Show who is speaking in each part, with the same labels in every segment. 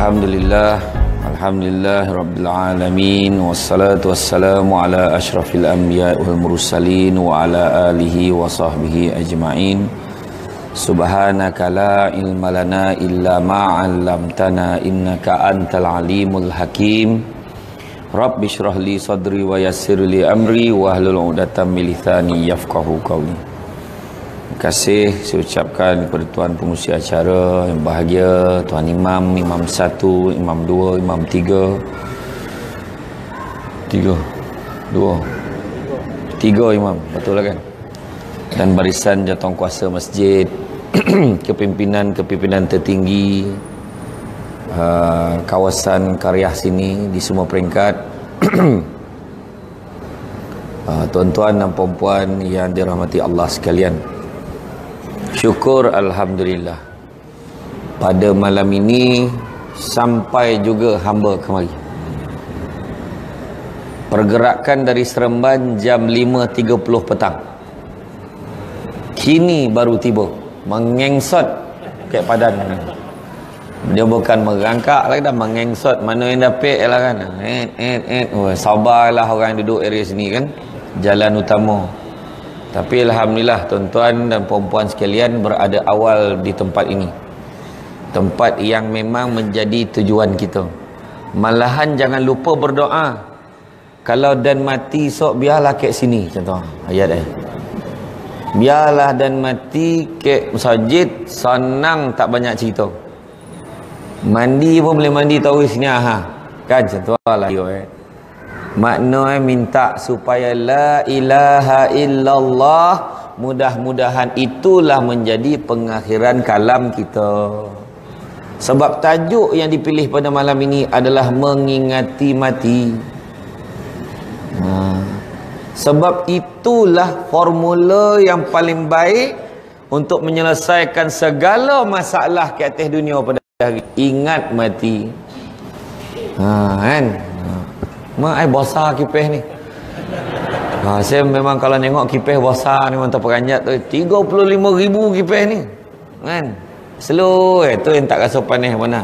Speaker 1: Alhamdulillah, Alhamdulillah Rabbil Alamin, wassalatu wassalamu ala ashrafil anbiya wal mursalin wa ala alihi wa sahbihi ajma'in. Subhanaka la ilma lana illa ma'allamtana innaka antal alimul hakim. Rabbi shrah li sadri wa yassir li amri wa hlul 'uqdatam min lisani yafqahu qawli. Terima kasih saya ucapkan kepada Tuan Pengurusi acara yang bahagia, Tuan Imam, Imam 1, Imam 2, Imam 3, 3 Imam, betul lah kan? Dan barisan jawatankuasa masjid, kepimpinan tertinggi kawasan Karyah sini di semua peringkat, tuan-tuan dan puan-puan yang dirahmati Allah sekalian. Syukur Alhamdulillah, pada malam ini sampai juga hamba kemari. Pergerakan dari Seremban jam 5.30 petang, kini baru tiba, mengengsot ke Padan. Dia bukan merangkak lagi dah, mengengsot. Mana yang dapat lah kan. Sabarlah orang yang duduk area sini kan, jalan utama. Tapi Alhamdulillah tuan-tuan dan puan-puan sekalian berada awal di tempat ini, tempat yang memang menjadi tujuan kita. Malahan jangan lupa berdoa, kalau dan mati sok biarlah kat sini. Contoh ayat biarlah dan mati kat masjid, senang tak banyak cerita. Mandi pun boleh mandi tahu sini kan, contoh lah makna minta supaya la ilaha illallah, mudah-mudahan itulah menjadi pengakhiran kalam kita. Sebab tajuk yang dipilih pada malam ini adalah mengingati mati. Sebab itulah formula yang paling baik untuk menyelesaikan segala masalah ke atas dunia pada hari. Ingat mati. Kan? Mak, besar kipeh ni. Saya memang kalau tengok kipeh besar ni, mantap peranjat tu 35,000 kipeh ni kan. Slow tu yang tak rasa panas mana.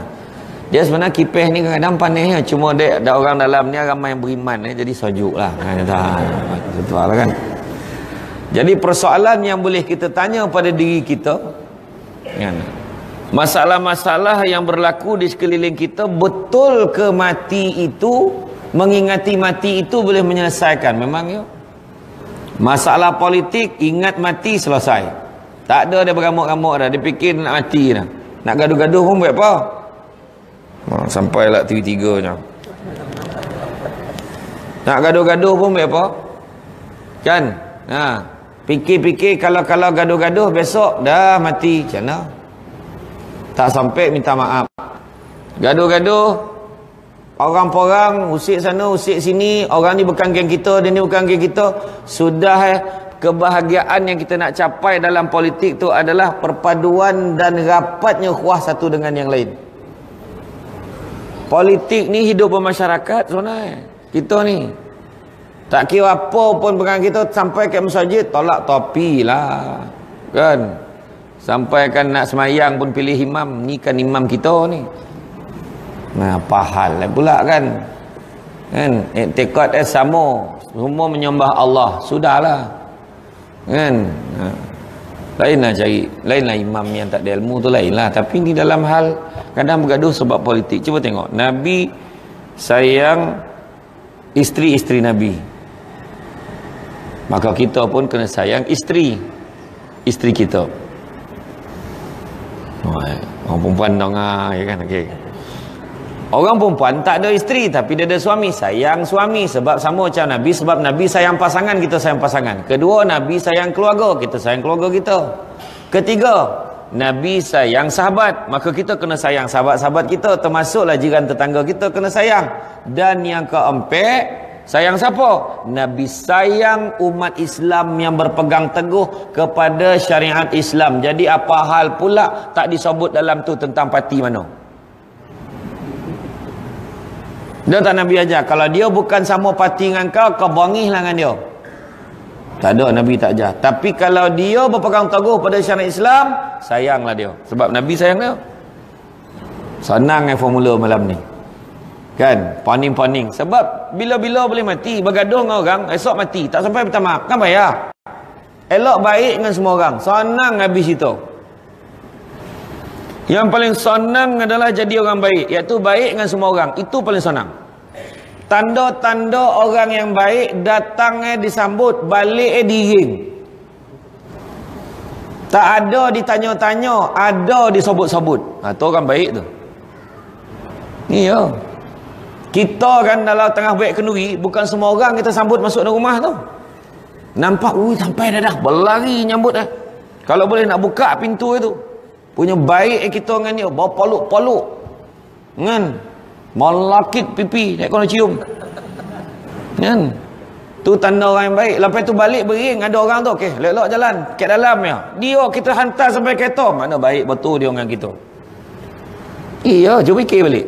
Speaker 1: Dia sebenarnya kipeh ni kadang-kadang panas, cuma dia ada orang dalam ni ramai yang beriman, jadi sejuk lah betul lah kan. Jadi persoalan yang boleh kita tanya pada diri kita kan, masalah-masalah yang berlaku di sekeliling kita, betul ke mati itu, mengingati mati itu boleh menyelesaikan? Memang ya. Masalah politik, ingat mati, selesai. Tak ada dia beramuk-ramuk dah, dia fikir nak mati dah. Nak gaduh-gaduh pun buat apa? Sampailah 3 nya. Nak gaduh-gaduh pun buat apa? Kan? Fikir-fikir kalau gaduh-gaduh besok dah mati, macam mana? Tak sampai minta maaf. Gaduh-gaduh, orang-orang usik sana usik sini, orang ni bukan geng kita, dia ni bukan geng kita. Sudah kebahagiaan yang kita nak capai dalam politik tu adalah perpaduan dan rapatnya kuah satu dengan yang lain. Politik ni hidup bermasyarakat sebenarnya. Kita ni tak kira apa pun pegang kita, sampai ke masjid tolak topi lah kan, sampai kan nak semayang pun pilih imam, ni kan imam kita ni. Apa hal pula kan? I'tiqad sama, semua menyembah Allah, sudahlah. Kan? Lainlah cari, lainlah imam yang tak ada ilmu tu lainlah. Tapi ni dalam hal kadang bergaduh sebab politik. Cuba tengok, Nabi sayang isteri-isteri Nabi, maka kita pun kena sayang isteri kita. Orang perempuan dong ya kan, okey. Orang perempuan tak ada isteri tapi dia ada suami, sayang suami sebab sama macam Nabi, sebab Nabi sayang pasangan, kita sayang pasangan. Kedua, Nabi sayang keluarga, kita sayang keluarga kita. Ketiga, Nabi sayang sahabat, maka kita kena sayang sahabat-sahabat kita, termasuklah jiran tetangga kita kena sayang. Dan yang keempat, sayang siapa? Nabi sayang umat Islam yang berpegang teguh kepada syariat Islam. Jadi apa hal pula tak disebut dalam tu tentang parti mana? Dia tak Nabi ajar, kalau dia bukan sama parti dengan kau bangihlah dengan dia. Tak ada, Nabi tak ajar. Tapi kalau dia berpegang teguh pada syariat Islam, sayanglah dia, sebab Nabi sayang dia. Senang formula malam ni. Kan? Poning-poning. Sebab bila-bila boleh mati, bergaduh dengan orang, esok mati, tak sampai minta maaf, kan bayar. Elok baik dengan semua orang. Senang habis itu. Yang paling senang adalah jadi orang baik, iaitu baik dengan semua orang. Itu paling senang. Tanda-tanda orang yang baik, datangnya disambut, baliknya diiring. Tak ada ditanya-tanya, ada disebut-sebut. Tu orang baik tu. Iya. Kita kan dalam tengah baik kenduri, bukan semua orang kita sambut masuk dalam rumah tu. Nampak, sampai dah berlari nyambut dah. Kalau boleh nak buka pintu itu. Punya baik kita dengan dia, bawa poluk-poluk. Kan? Melakit pipi, tak kena cium. Kan? Tu tanda orang yang baik. Lepas tu balik bering, ada orang tu, okey, lelok jalan, kat dalam ya. Dia kita hantar sampai kereta, mana baik betul dia dengan kita. Iya, cuba fikir balik.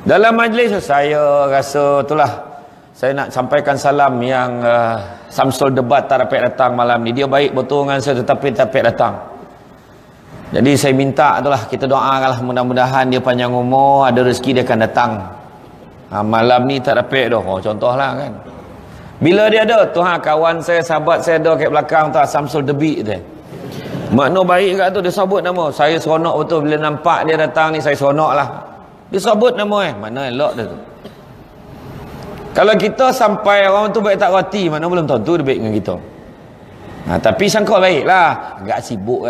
Speaker 1: Dalam majlis saya rasa itulah, saya nak sampaikan salam yang Samsul Debat tak dapat datang malam ni. Dia baik betul dengan saya tetapi tak dapat datang. Jadi saya minta itulah, kita doakanlah mudah-mudahan dia panjang umur, ada rezeki dia akan datang. Malam ni tak dapat dah. Contohlah kan. Bila dia ada, Tuhan kawan saya, sahabat saya ada kat belakang tu, Samsul Debat tu. Makna baik kat tu, dia sebut nama. Saya seronok betul bila nampak dia datang ni, saya seronok lah. Dia sebut nama mana elok dia tu. Kalau kita sampai orang tu baik tak reti, mana belum tentu dia baik dengan kita. Tapi sangka baik lah. Agak sibuk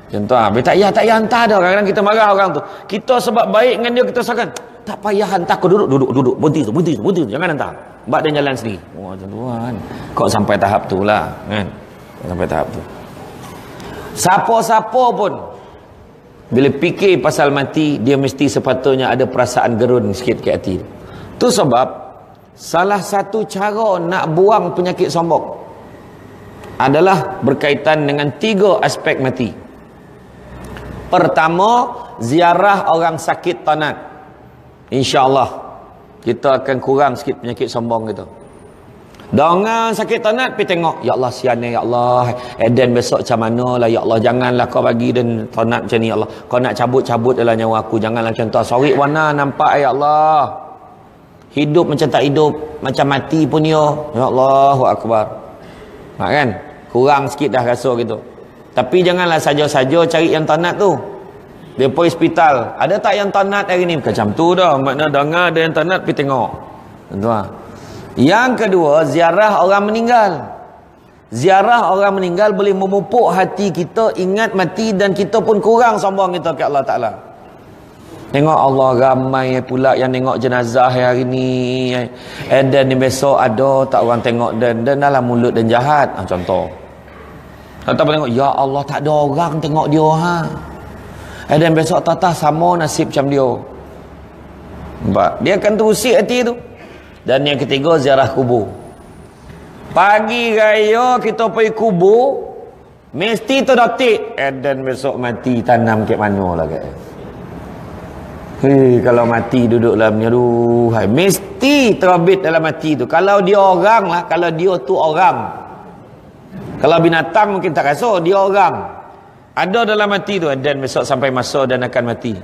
Speaker 1: contoh, tak payah hantar dah. Kadang-kadang kita marah orang tu. Kita sebab baik dengan dia, kita sakan, tak payah hantar, kau duduk. Berhenti tu. Jangan hantar. Sebab dia jalan sendiri. Tuan. Kau sampai tahap tu lah. Kan? Sampai tahap tu. Siapa-siapa pun, bila fikir pasal mati, dia mesti sepatutnya ada perasaan gerun sikit ke hati. Tu sebab salah satu cara nak buang penyakit sombong adalah berkaitan dengan 3 aspek mati. Pertama, ziarah orang sakit tanat. InsyaAllah kita akan kurang sikit penyakit sombong kita. Dengan sakit tanat, pergi tengok, ya Allah sian ya Allah, Eden besok macam mana lah ya Allah, janganlah kau bagi dan tanat macam ni ya Allah, kau nak cabut-cabut dalam nyawa aku, janganlah macam tu, sorry warna nampak ya Allah, hidup macam tak hidup, macam mati pun ya Allahu Akbar. Kan? Kurang sikit dah rasa gitu. Tapi janganlah saja-saja cari yang tanat tu. Dia pergi hospital, ada tak yang tanat hari ni? Macam tu dah, makna dengar ada yang tanat, pergi tengok. Tuan. Yang kedua, ziarah orang meninggal. Ziarah orang meninggal boleh memupuk hati kita ingat mati, dan kita pun kurang sombong kita ke Allah Ta'ala. Tengok Allah, ramai pula yang tengok jenazah hari ni. Dan ni besok ada tak orang tengok dan dalam mulut dan jahat. Contoh. Atau tengok, ya Allah tak ada orang tengok dia dan besok tak sama nasib macam dia. Nampak? Dia akan terusik hati tu. Dan yang ketiga, ziarah kubur. Pagi raya kita pergi kubur, mesti terdetik dan besok mati tanam kat mana lah kat. Kalau mati duduk dalam ni, aduh, mesti terbit dalam mati tu. Kalau dia orang lah, kalau dia tu orang. Kalau binatang mungkin tak rasa, dia orang. Ada dalam mati tu, dan besok sampai masa dan akan mati.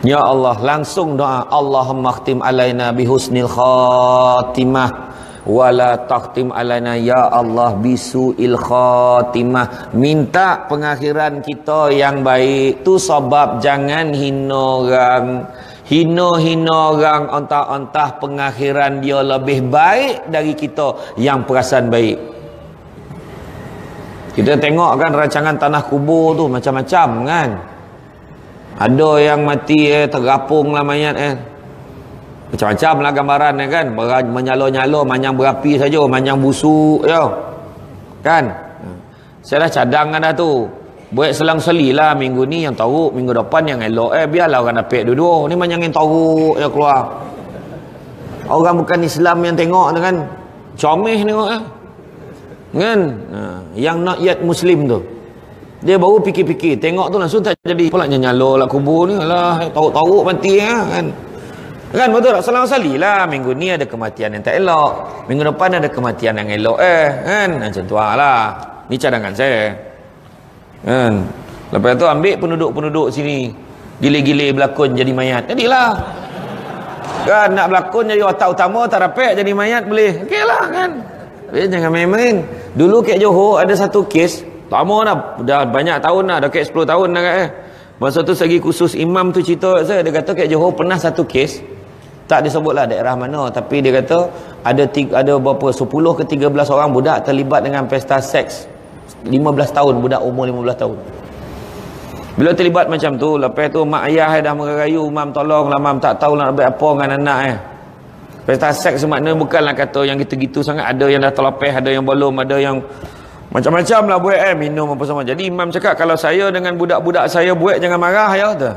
Speaker 1: Ya Allah, langsung doa, Allahumma khtim alaina bihusnil khatimah wala takhtim alaina ya Allah bisu'il khatimah. Minta pengakhiran kita yang baik. Tu sebab jangan hina orang. Hina-hina orang, ontah-ontah pengakhiran dia lebih baik dari kita yang perasan baik. Kita tengok kan rancangan tanah kubur tu macam-macam kan. Ada yang mati tergapung lah mayat macam-macam lah gambaran kan. Menyala-nyala, manyang berapi saja, manyang busuk je. Kan? Saya dah cadang kan dah tu. Buat selang-seli lah minggu ni yang teruk, minggu depan yang elok. Biarlah orang dapat dua-dua. Ni manyang yang teruk je keluar. Orang bukan Islam yang tengok tu kan. Comel tengok kan? Yang not yet Muslim tu. Dia baru fikir-fikir, tengok tu langsung tak jadi. Pula nyala lah kubur ni, alah, tahu-tahu mati kan. Kan betul tak? Selang-sali lah. Minggu ni ada kematian yang tak elok, minggu depan ada kematian yang elok kan. Macam tu lah. Ni cadangan saya. Kan. Lepas tu ambil penduduk-penduduk sini, gile-gile berlakon jadi mayat. Jadilah. Kan nak berlakon jadi watak utama, tak dapat jadi mayat boleh. Okeylah kan. Jangan main-main. Dulu kat Johor ada satu kes, lama dah banyak tahun dah kat 10 tahun dah kat. Masa tu segi khusus imam tu cerita saya, dia kata kat Johor pernah satu kes, tak disebutlah daerah mana, tapi dia kata ada berapa 10 ke 13 orang budak terlibat dengan pesta seks. 15 tahun, budak umur 15 tahun. Bila terlibat macam tu, lepas tu mak ayah dah merayu, mam tolonglah, mam tak tahu nak buat apa dengan anak Pesta seks maknanya bukanlah kata yang gitu-gitu sangat, ada yang dah terlepas, ada yang belum, ada yang macam-macam lah buat minum apa semua. Jadi imam cakap kalau saya dengan budak-budak saya buat jangan marah ya kata.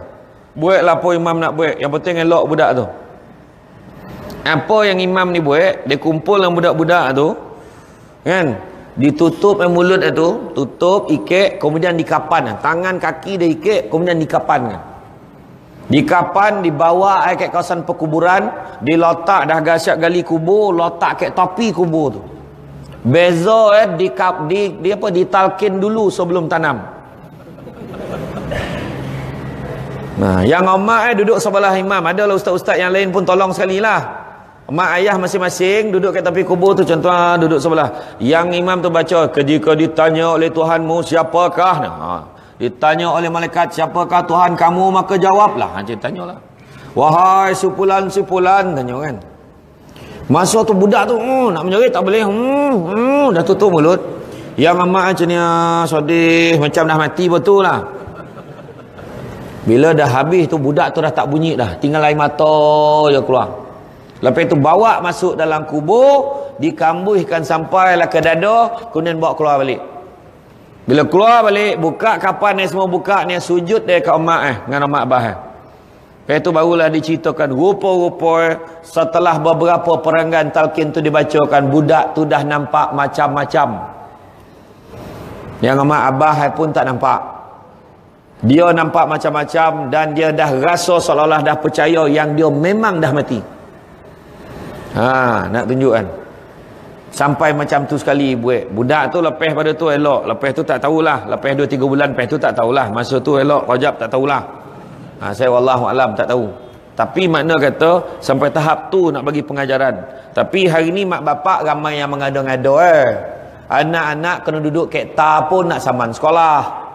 Speaker 1: Buatlah apa imam nak buat, yang penting elok budak tu. Apa yang imam ni buat, dia kumpul dengan budak-budak tu kan, ditutup mulut itu, tutup, ikat, kemudian dikapan. Tangan kaki dia ikat, kemudian dikapan. Dikapan, dibawa ke kawasan perkuburan, diletak dah gasak gali kubur, letak ke topi kubur tu. Beza ditalkin dulu sebelum tanam. Nah, yang mak duduk sebelah imam, adalah ustaz-ustaz yang lain pun tolong sekali lah. Mak ayah masing-masing duduk kat tepi kubur tu, contoh duduk sebelah. Yang imam tu baca, ketika ditanya oleh Tuhanmu siapakah? Ditanya oleh malaikat siapakah Tuhan kamu, maka jawablah. Dia tanyalah. Wahai supulan-supulan, tanya kan. Masa tu budak tu nak menjerit tak boleh. Dah tutup mulut. Yang mak macam ni sedih, macam dah mati betul lah. Bila dah habis tu budak tu dah tak bunyi dah, tinggal air mata je keluar. Lepas tu bawa masuk dalam kubur, dikambuhkan sampailah ke dada, kemudian bawa keluar balik. Bila keluar balik, buka kapan ni semua buka ni, sujud dia kat mak dengan mak abah. Lepas tu barulah diceritakan rupa-rupa setelah beberapa perenggan talqin tu dibacakan, budak tu dah nampak macam-macam. Yang mak abah pun tak nampak. Dia nampak macam-macam dan dia dah rasa seolah-olah dah percaya yang dia memang dah mati. Nak tunjukkan. Sampai macam tu sekali buat. Budak tu lepas pada tu elok. Lepas tu tak tahulah. Lepas 2-3 bulan lepas tu tak tahulah. Masa tu elok, Rajab tak tahulah. Saya wallahualam tak tahu. Tapi makna kata sampai tahap tu nak bagi pengajaran. Tapi hari ni mak bapak ramai yang mengada-ngada anak-anak kena duduk kereta pun nak saman sekolah.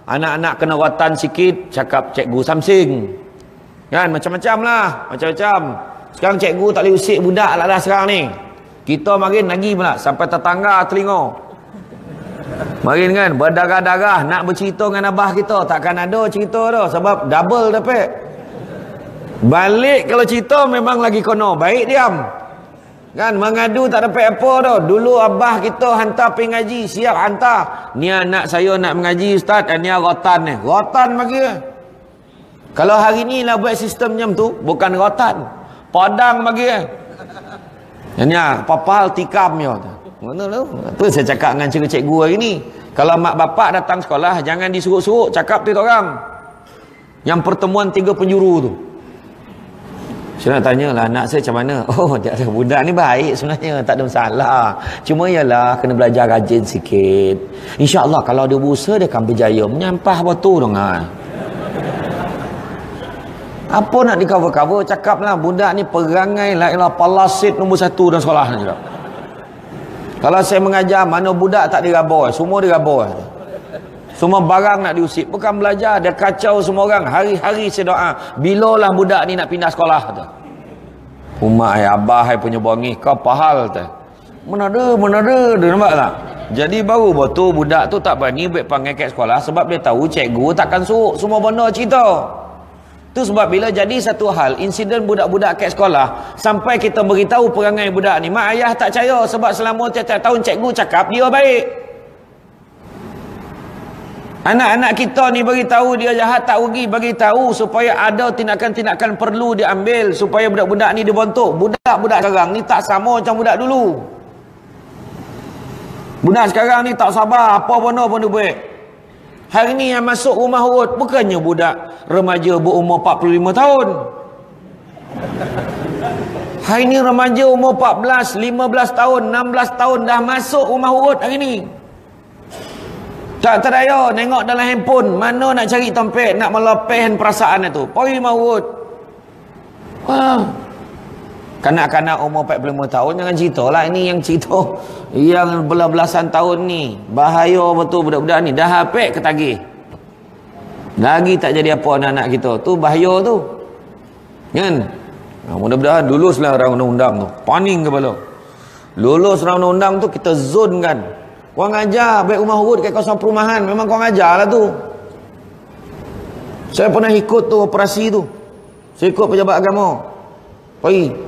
Speaker 1: Anak-anak kena rotan sikit, cakap cikgu samsing. Kan macam-macam lah, macam-macam. Sekarang cikgu tak boleh usik budak lah dah sekarang ni. Kita makin lagi pula sampai tetangga telinga. Makin kan berdarah-darah nak bercerita dengan abah kita, takkan ada cerita dah sebab double dapat. Balik kalau cerita memang lagi kono, baik diam. Kan mengadu tak dapat apa dah. Dulu abah kita hantar pergi ngaji, siap hantar. Ni anak saya nak mengaji ustaz, ni rotan ni. Rotan bagi. Kalau hari ni lah buat sistem macam tu, bukan rotan. Padang bagi. Ni papal tikam yo. Mana tu? Tu saya cakap dengan cikgu hari ni. Kalau mak bapak datang sekolah, jangan disuruh-suruh cakap tu orang. Yang pertemuan 3 penjuru tu. Saya nak tanya lah anak saya macam mana. Oh, dia ada budak ni baik sebenarnya, tak ada masalah. Cuma ialah kena belajar rajin sikit. InsyaAllah kalau dia berusaha dia akan berjaya. Menyampah betul dong. Apa nak di-cover-cover, cakap lah budak ni perangai lah ialah palasit nombor 1 dalam sekolah ni juga. Kalau saya mengajar, mana budak tak diraboi, semua diraboi. Semua barang nak diusik. Bukan belajar, dia kacau semua orang. Hari-hari saya doa, bilalah budak ni nak pindah sekolah. Umat abah punya bongih, kau pahal tu. Mana ada, dia nampak tak? Jadi baru betul budak tu tak berani buat panggil kat sekolah sebab dia tahu cikgu takkan suruh semua benda cerita. Tu sebab bila jadi satu hal, insiden budak-budak kat sekolah, sampai kita beritahu perangai budak ni, mak ayah tak percaya sebab selama tiap-tiap tahun cikgu cakap dia baik. Anak-anak kita ni beritahu dia jahat tak rugi, beritahu supaya ada tindakan-tindakan perlu diambil supaya budak-budak ni dibentuk. Budak-budak sekarang ni tak sama macam budak dulu. Budak sekarang ni tak sabar, apa benda pun dia buat. Hari ni yang masuk rumah urut bukannya budak remaja berumur 45 tahun. Hari ni remaja umur 14, 15 tahun, 16 tahun dah masuk rumah urut hari ni. Tak terdaya nengok dalam handphone, mana nak cari tempet, nak melepaskan perasaan itu. Poi maut. Wah. Kanak-kanak umur 45 tahun jangan cerita lah. Ini yang cerita yang belas-belasan tahun ni. Bahaya betul budak-budak ni. Dah hapik ketagih. Lagi tak jadi apa anak-anak kita. Tu bahaya tu. Kan? Mudah-mudahan luluslah orang undang-undang tu. Paning kepala. Lulus orang undang-undang tu kita zone kan. Korang ajar baik rumah urut kat kawasan perumahan. Memang korang ajar lah tu. Saya pernah ikut tu operasi tu. Saya ikut pejabat agama. Pergi.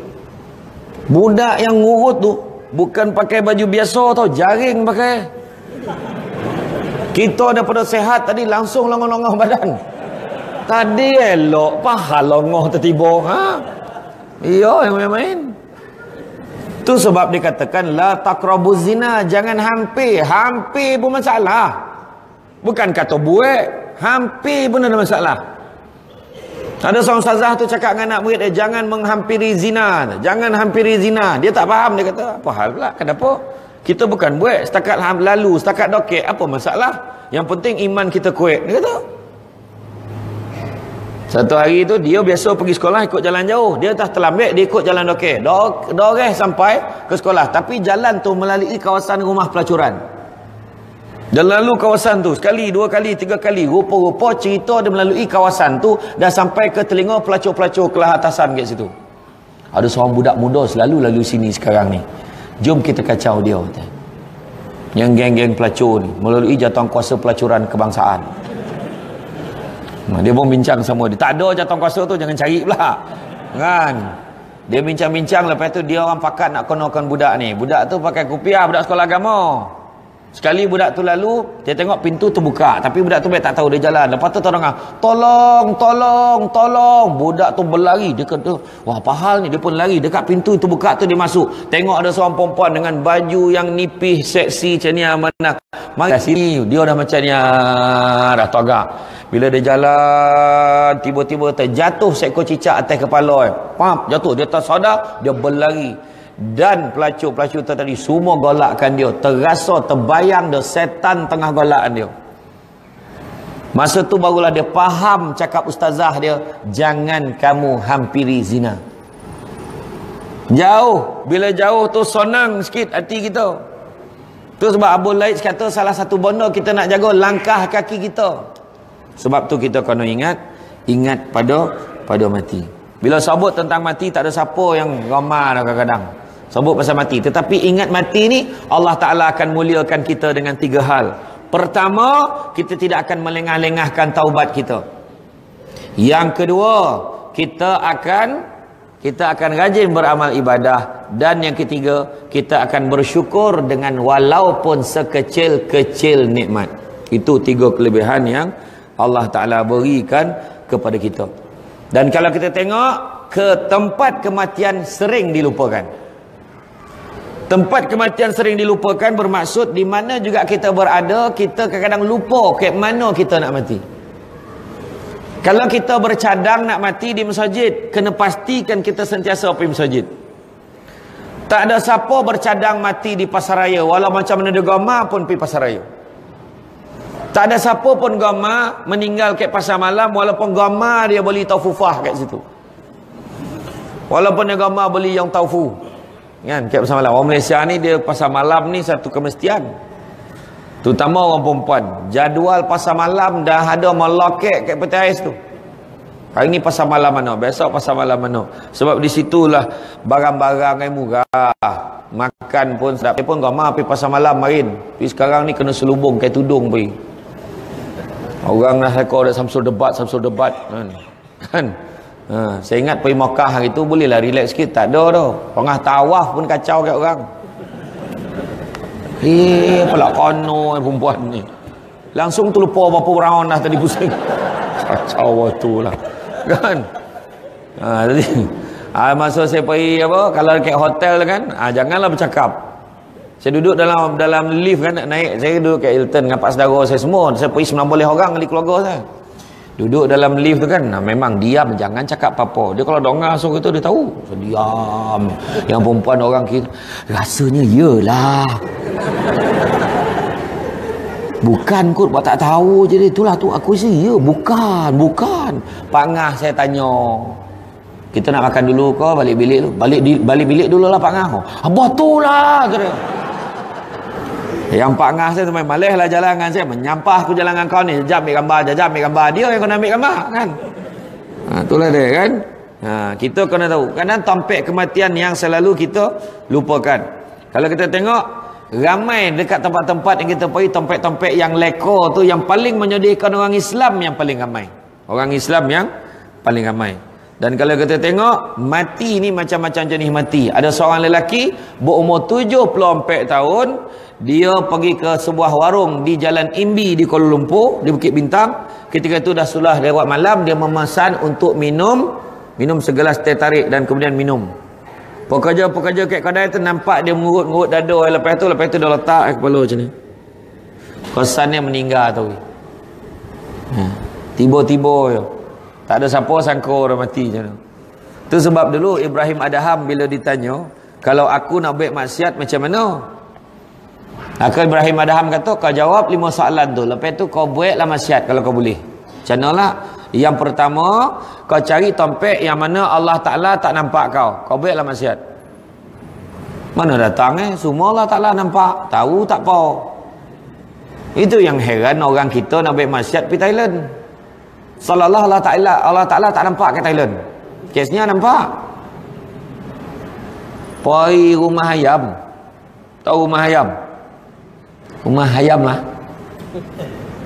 Speaker 1: Budak yang ngurut tu bukan pakai baju biasa tau. Jaring pakai. Kita daripada sehat tadi langsung longong-longong badan. Tadi elok paha longoh tertiba. Ha? Iya yang main-main. Tu sebab dikatakan la taqrabuz zina, jangan hampir. Hampir pun masalah. Bukan kata buat, hampir pun ada masalah. Ada seorang ustazah tu cakap dengan anak murid dia, jangan menghampiri zina. Jangan hampiri zina. Dia tak faham, dia kata, apa hal pula? Kenapa? Kita bukan buat, setakat lalu, setakat dokek, apa masalah? Yang penting iman kita kuat. Dia kata. Satu hari tu dia biasa pergi sekolah ikut jalan jauh. Dia tak terlambat, dia ikut jalan dokek. Doreh sampai ke sekolah. Tapi jalan tu melalui kawasan rumah pelacuran. Dia lalu kawasan tu sekali, dua kali, tiga kali. Rupa-rupa cerita dia melalui kawasan tu dah sampai ke telinga pelacur-pelacur kelas atasan kat situ. Ada seorang budak muda selalu lalu sini sekarang ni. Jom kita kacau dia. Yang geng-geng pelacur ni melalui jawatan-kuasa pelacuran kebangsaan. Dia pun bincang sama dia. Tak ada jawatan-kuasa tu, jangan cari pula. Kan? Dia bincang-bincang, lepas tu dia orang pakat nak konorkan budak ni. Budak tu pakai kopiah, budak sekolah agama. Sekali budak tu lalu, dia tengok pintu terbuka, tapi budak tu tak tahu dia jalan. Lepas tu orang tolong, tolong, tolong. Budak tu berlari. Dia kata, wah apa hal ni? Dia pun lari. Dekat pintu terbuka tu dia masuk. Tengok ada seorang perempuan dengan baju yang nipis, seksi macam ni. Mana sini, dia dah macam ni. Dah tagak. Bila dia jalan, tiba-tiba terjatuh seekor cicak atas kepala. Pam, jatuh. Dia tak sadar, dia berlari. Dan pelacur-pelacur tadi semua golakkan dia. Terasa, terbayang dia setan tengah golakkan dia. Masa tu barulah dia faham cakap ustazah dia, jangan kamu hampiri zina. Jauh. Bila jauh tu sonang sikit hati kita. Tu sebab Abu Laid kata salah satu benda kita nak jaga langkah kaki kita. Sebab tu kita kena ingat pada mati. Bila sebut tentang mati, tak ada siapa yang ramah dah kadang-kadang. Sebut pasal mati. Tetapi ingat mati ni, Allah Ta'ala akan muliakan kita dengan 3 hal. Pertama, kita tidak akan melengah-lengahkan taubat kita. Yang kedua, kita akan rajin beramal ibadah. Dan yang ketiga, kita akan bersyukur dengan walaupun sekecil-kecil nikmat. Itu 3 kelebihan yang Allah Ta'ala berikan kepada kita. Dan kalau kita tengok, ke tempat kematian sering dilupakan. Tempat kematian sering dilupakan bermaksud di mana juga kita berada, kita kadang-kadang lupa ke mana kita nak mati. Kalau kita bercadang nak mati di masjid, kena pastikan kita sentiasa pergi masjid. Tak ada siapa bercadang mati di pasaraya, walau macam mana dia gama pun pergi pasaraya. Tak ada siapa pun gama meninggal kat pasar malam, walaupun gama dia beli taufufah kat situ. Walaupun dia gama beli yang taufu. Kan, kat pasar malam. Orang Malaysia ni dia pasar malam ni satu kemestian. Terutama orang perempuan. Jadual pasar malam dah ada meloket kat peti ais tu. Hari ni pasar malam mana, besok pasar malam mana. Sebab di situlah barang-barang yang murah. Makan pun sedap. Dia pun gama pergi pasar malam main. Tapi sekarang ni kena selubung kain tudung pergi. Orang dah rekod ada Samsul debat kan. Saya ingat pergi Makkah hari tu bolehlah relax sikit. Tak ada tu. Tengah tawaf pun kacau kat orang. Pula kono perempuan ni. Langsung tu lupa berapa round dah tadi pusing. Kacau waktu lah. Kan? Jadi masa saya pergi kalau dekat hotel kan, janganlah bercakap. Saya duduk dalam lift kan, nak naik. Saya duduk kat Hilton dengan pak saudara saya semua. Saya pergi 19 orang di keluarga saya. Duduk dalam lift tu kan, memang diam, jangan cakap apa-apa. Dia kalau dengar suara tu dia tahu. So, diam. Yang perempuan orang kira, rasanya iyalah. Bukan kot, buat tak tahu je dia. Itulah tu aku isi. Ya, bukan. Pak Ngah saya tanya. Kita nak makan dulu ke balik bilik tu? Balik bilik dulu lah Pak Ngah. Abah tu lah. Kata. Yang Pak Ngah saya tu main malih lah jalan dengan saya. Menyampah aku jalan dengan kau ni. Jajak ambil gambar. Dia yang kena ambil gambar kan. Itulah dia kan. Kita kena tahu. Kadang tompek kematian yang selalu kita lupakan. Kalau kita tengok, ramai dekat tempat-tempat yang kita pergi, tompek-tompek yang leko tu yang paling menyedihkan orang Islam yang paling ramai. Orang Islam yang paling ramai. Dan kalau kita tengok, mati ni macam-macam jenis mati. Ada seorang lelaki berumur 74 tahun, dia pergi ke sebuah warung di Jalan Imbi di Kuala Lumpur, di Bukit Bintang. Ketika itu dah sudah lewat malam, dia memesan untuk minum segelas teh tarik dan kemudian minum. Pekerja kat kedai tu nampak dia mengurut-ngurut dada. Lepas tu dia letak kepala macam ni. Kesannya meninggal tu. Tiba-tiba je. Tak ada siapa sangka orang mati macam tu. Tu sebab dulu Ibrahim Adham bila ditanya, kalau aku nak buat maksiat macam mana? Maka Ibrahim Adham kata, kau jawab 5 soalan tu. Lepas tu kau buatlah maksiat kalau kau boleh. Macam mana lah? Yang pertama, kau cari tompek yang mana Allah Ta'ala tak nampak kau. Kau buatlah maksiat. Mana datang semua Allah Ta'ala nampak. Tahu tak apa. Itu yang heran orang kita nak buat maksiat pergi Thailand. Seolah-olah Allah Ta'ala tak nampak ke Thailand. Kesnya nampak. Pergi rumah ayam. Tahu rumah ayam? Rumah ayam lah.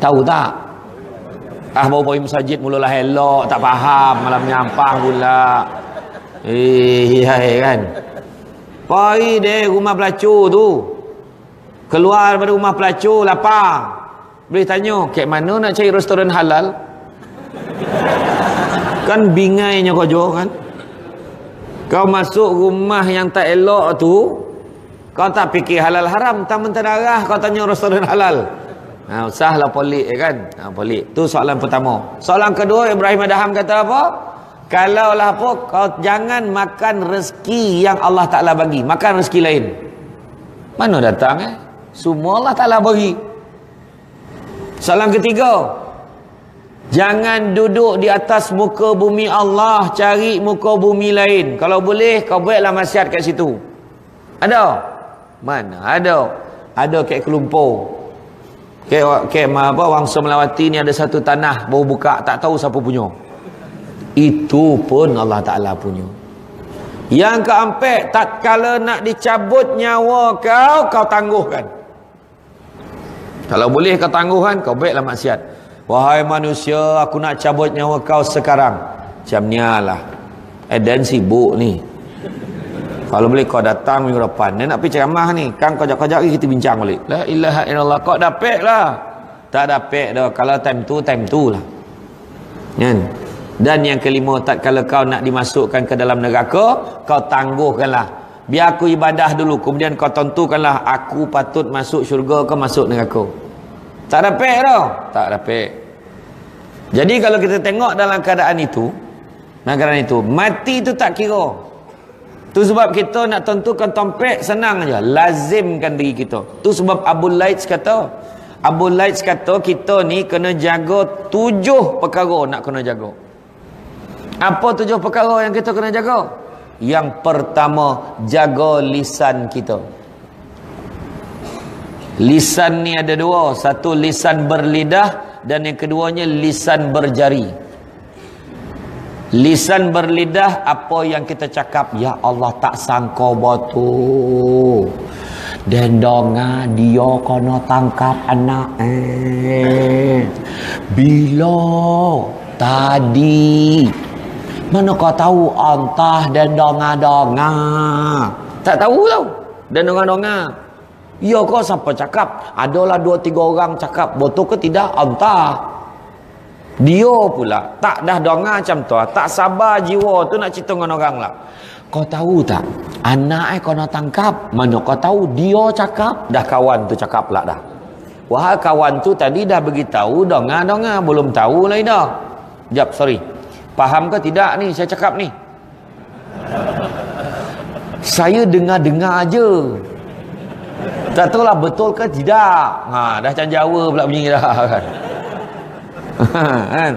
Speaker 1: Tahu tak? Baru pergi masjid mulalah elok, tak faham, malam nyampah pula. Kan. Pergi deh rumah pelacur tu. Keluar dari rumah pelacur, lapar. Boleh tanya, kat mana nak cari restoran halal? Kan bingainya kau jual kan? Kau masuk rumah yang tak elok tu, kau tak fikir halal haram, tak menterarah kau tanya restoran halal. Usahlah polik kan. Polik. Tu soalan pertama. Soalan kedua, Ibrahim Adham kata apa? Kalaulah apa, kau jangan makan rezeki yang Allah Ta'ala bagi. Makan rezeki lain. Mana datang Semua Allah Ta'ala bagi. Soalan ketiga, jangan duduk di atas muka bumi Allah, cari muka bumi lain. Kalau boleh, kau buatlah maksiat kat situ. Ada? Mana ada? Ada kat Kelumpur. Wangsa Melawati ni ada satu tanah baru buka, tak tahu siapa punya. Itu pun Allah Ta'ala punya. Yang keempat, tatkala nak dicabut nyawa kau tangguhkan. Kalau boleh kau tangguhkan, kau buatlah maksiat. Wahai manusia, aku nak cabut nyawa kau sekarang. Macam ni lah. Dan sibuk ni. Kalau boleh kau datang minggu depan. Dia nak pergi ceramah ni. Kan kejap-kejap kita bincang balik. La ilaha illallah. Kau dapat lah. Tak dapat dah. Kalau time tu lah. Kan? Dan yang kelima, tak kalau kau nak dimasukkan ke dalam neraka, kau tangguhkanlah. Biar aku ibadah dulu. Kemudian kau tentukanlah aku patut masuk syurga ke masuk neraka. Tak dapat dah. Tak dapat. Jadi kalau kita tengok dalam keadaan itu, mati tu tak kira. Tu sebab kita nak tentukan tompek senang aja, lazimkan diri kita. Tu sebab Abu Laits kata kita ni kena jaga 7 perkara nak kena jaga. Apa 7 perkara yang kita kena jaga? Yang pertama, jaga lisan kita. Lisan ni ada 2, satu lisan berlidah dan yang keduanya lisan berjari. Lisan berlidah, apa yang kita cakap, ya Allah tak sangka batu. Dan donga dia kena tangkap anak bila tadi. Mana kau tahu antah dan donga-donga? Tak tahu tau. Dan donga-donga. Ya kau siapa cakap? Adalah 2-3 orang cakap. Betul ke tidak? Antah. Dia pula tak dah donga macam tu, tak sabar jiwa tu nak cerita dengan orang lah. Kau tahu tak, anak kau nak tangkap. Mana kau tahu dia cakap? Dah kawan tu cakap pula dah. Wah, kawan tu tadi dah beritahu donga-donga, belum tahu lagi dah. Jap, sorry. Faham ke tidak ni saya cakap ni? Saya dengar-dengar aje. Tak tahu lah betul ke tidak. Dah macam Jawa pula bunyi dah kan. Kan?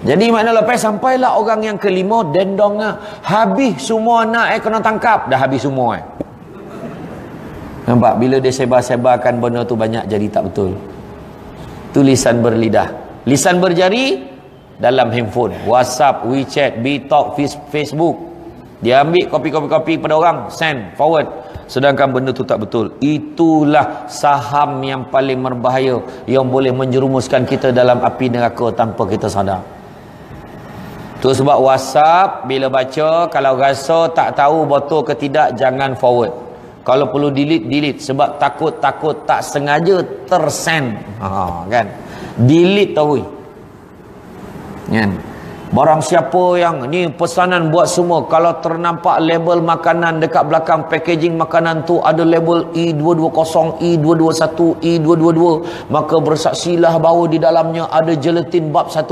Speaker 1: Jadi makna lepas sampailah orang yang kelima, dendong habis semua nak kena tangkap. Dah habis semua Nampak? Bila dia sebar-sebarkan benda tu banyak jadi tak betul. Tu lisan berlidah. Lisan berjari dalam handphone, WhatsApp, WeChat, BeeTalk, Facebook. Dia ambil kopi pada orang, send, forward. Sedangkan benda tu tak betul. Itulah saham yang paling berbahaya, yang boleh menjerumuskan kita dalam api neraka tanpa kita sadar. Tu sebab WhatsApp bila baca, kalau rasa tak tahu betul ke tidak, jangan forward. Kalau perlu delete. Sebab takut tak sengaja tersend. Kan? Delete tahu. Kan? Barang siapa yang ni pesanan buat semua, kalau ternampak label makanan dekat belakang packaging makanan tu ada label E220, E221, E222, maka bersaksilah bahawa di dalamnya ada gelatin bab 1.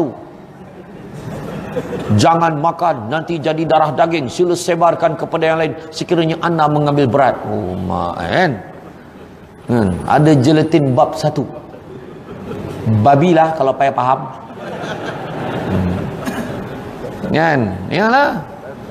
Speaker 1: Jangan makan, nanti jadi darah daging. Sila sebarkan kepada yang lain sekiranya anda mengambil berat. Oh mak kan? Ada gelatin bab 1. Babilah kalau payah faham. Kan? Yalah.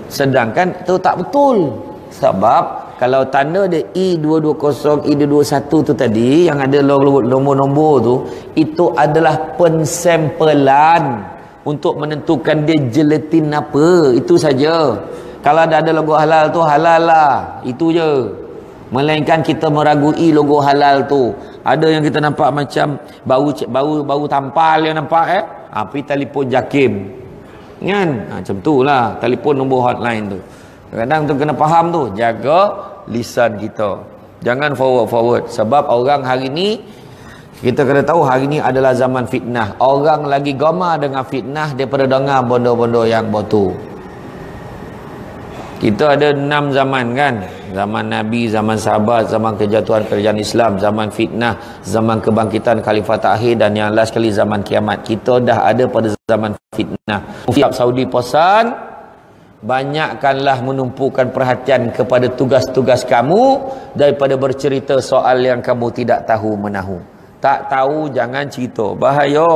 Speaker 1: Sedangkan itu tak betul. Sebab kalau tanda dia E220, E221 tu tadi yang ada nombor-nombor tu, itu adalah pensampelan untuk menentukan dia gelatin apa. Itu saja. Kalau ada logo halal tu, halal lah. Itu je. Melainkan kita meragui logo halal tu. Ada yang kita nampak macam bau tampal yang nampak pergi telefon JAKIM. Kan? Macam tu lah. Telefon nombor hotline tu. Kadang-kadang tu kena faham tu. Jaga lisan kita. Jangan forward. Sebab orang hari ni, kita kena tahu hari ni adalah zaman fitnah. Orang lagi gemar dengan fitnah daripada dengar benda-benda yang betul. Kita ada 6 zaman kan? Zaman Nabi, zaman sahabat, zaman kejatuhan kerajaan Islam, zaman fitnah, zaman kebangkitan khalifat akhir, dan yang last kali zaman kiamat. Kita dah ada pada zaman fitnah. Mufti Saudi pesan, banyakkanlah menumpukan perhatian kepada tugas-tugas kamu daripada bercerita soal yang kamu tidak tahu menahu. Tak tahu jangan cerita, bahaya.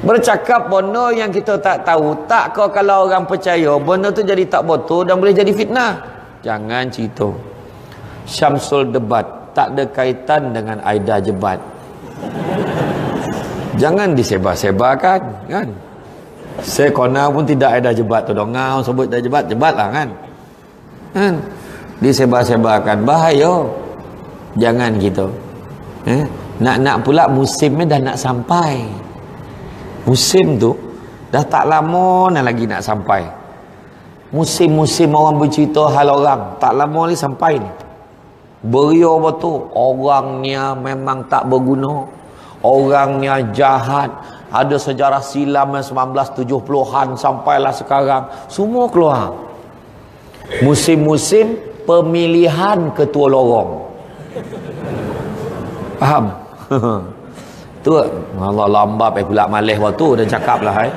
Speaker 1: Bercakap benda yang kita tak tahu, tak kau kalau orang percaya benda tu jadi tak betul dan boleh jadi fitnah, jangan cerita. Syamsul debat tak ada kaitan dengan Aida jebat. Jangan disebar-sebarkan kan. Saya kona pun tidak Aida jebat tu dong, ngau sebut Aida jebat lah kan. Disebar-sebarkan, bahaya. Jangan gitu. Nak pula musimnya dah nak sampai. Musim tu dah tak lama lagi nak sampai. Musim-musim orang bercerita hal orang, tak lama lagi sampai ni. Beria betul, orangnya memang tak berguna, orangnya jahat. Ada sejarah silam yang 1970-an sampailah sekarang, semua keluar. Musim-musim pemilihan ketua lorong. Faham? Tu Allah lambat pula malih waktu dan cakap lah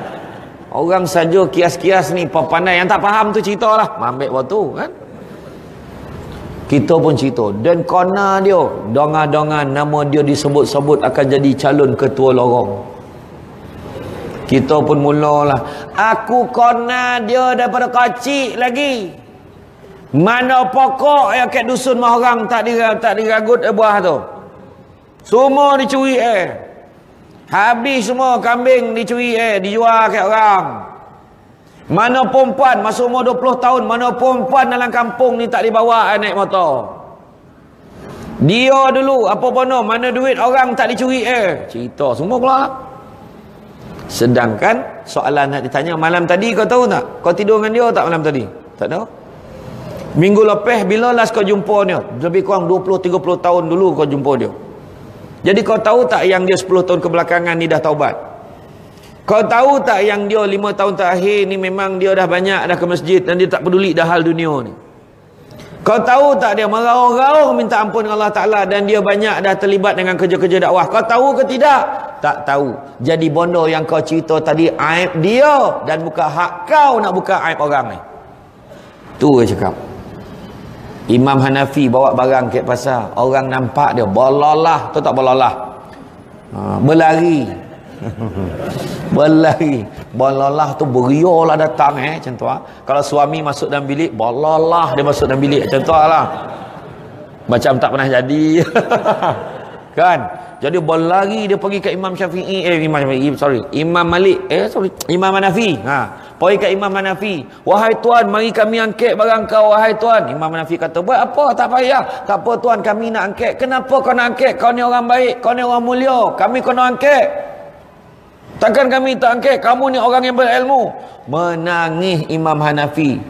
Speaker 1: orang saja kias-kias ni pandai, yang tak faham tu cerita lah ambil waktu kan. Kita pun cerita dan kona dia dongan-dongan nama dia disebut-sebut akan jadi calon ketua lorong. Kita pun mulalah, aku kona dia daripada kecil lagi. Mana pokok yang kat dusun mah orang tak diragut buah tu, semua dicuri habis semua kambing dicuri dijual kat orang. Mana perempuan masa umur 20 tahun, mana perempuan dalam kampung ni tak dibawa naik motor. Dia dulu apa bono, mana duit orang tak dicuri cerita semua keluar. Sedangkan soalan nak ditanya malam tadi, kau tahu tak? Kau tidur dengan dia tak malam tadi? Tak tahu. Minggu lepas bila last kau jumpa dia? Lebih kurang 20-30 tahun dulu kau jumpa dia. Jadi kau tahu tak yang dia 10 tahun kebelakangan ni dah taubat? Kau tahu tak yang dia 5 tahun terakhir ni memang dia dah banyak dah ke masjid dan dia tak peduli dah hal dunia ni? Kau tahu tak dia meraung-raung minta ampun dengan Allah Ta'ala dan dia banyak dah terlibat dengan kerja-kerja dakwah? Kau tahu ke tidak? Tak tahu. Jadi bondo yang kau cerita tadi aib dia dan bukan hak kau nak buka aib orang ni. Tu dia cakap. Imam Hanafi bawa barang ke pasar, orang nampak dia bolalah, tu tak bolalah, berlari. Berlari. Bolalah tu berialah datang macam tu. Kalau suami masuk dalam bilik, bolalah dia masuk dalam bilik macam tu lah. Macam tak pernah jadi. Kan? Jadi berlari dia pergi ke Imam Syafi'i, Imam Malik, Imam Hanafi. Pergi ke Imam Hanafi. Wahai tuan, mari kami angkat barang kau, wahai tuan. Imam Hanafi kata, buat apa? Tak payah. Tak apa tuan, kami nak angkat. Kenapa kau nak angkat? Kau ni orang baik, kau ni orang mulia. Kami kena angkat. Takkan kami tak angkat? Kamu ni orang yang berilmu. Menangis Imam Hanafi.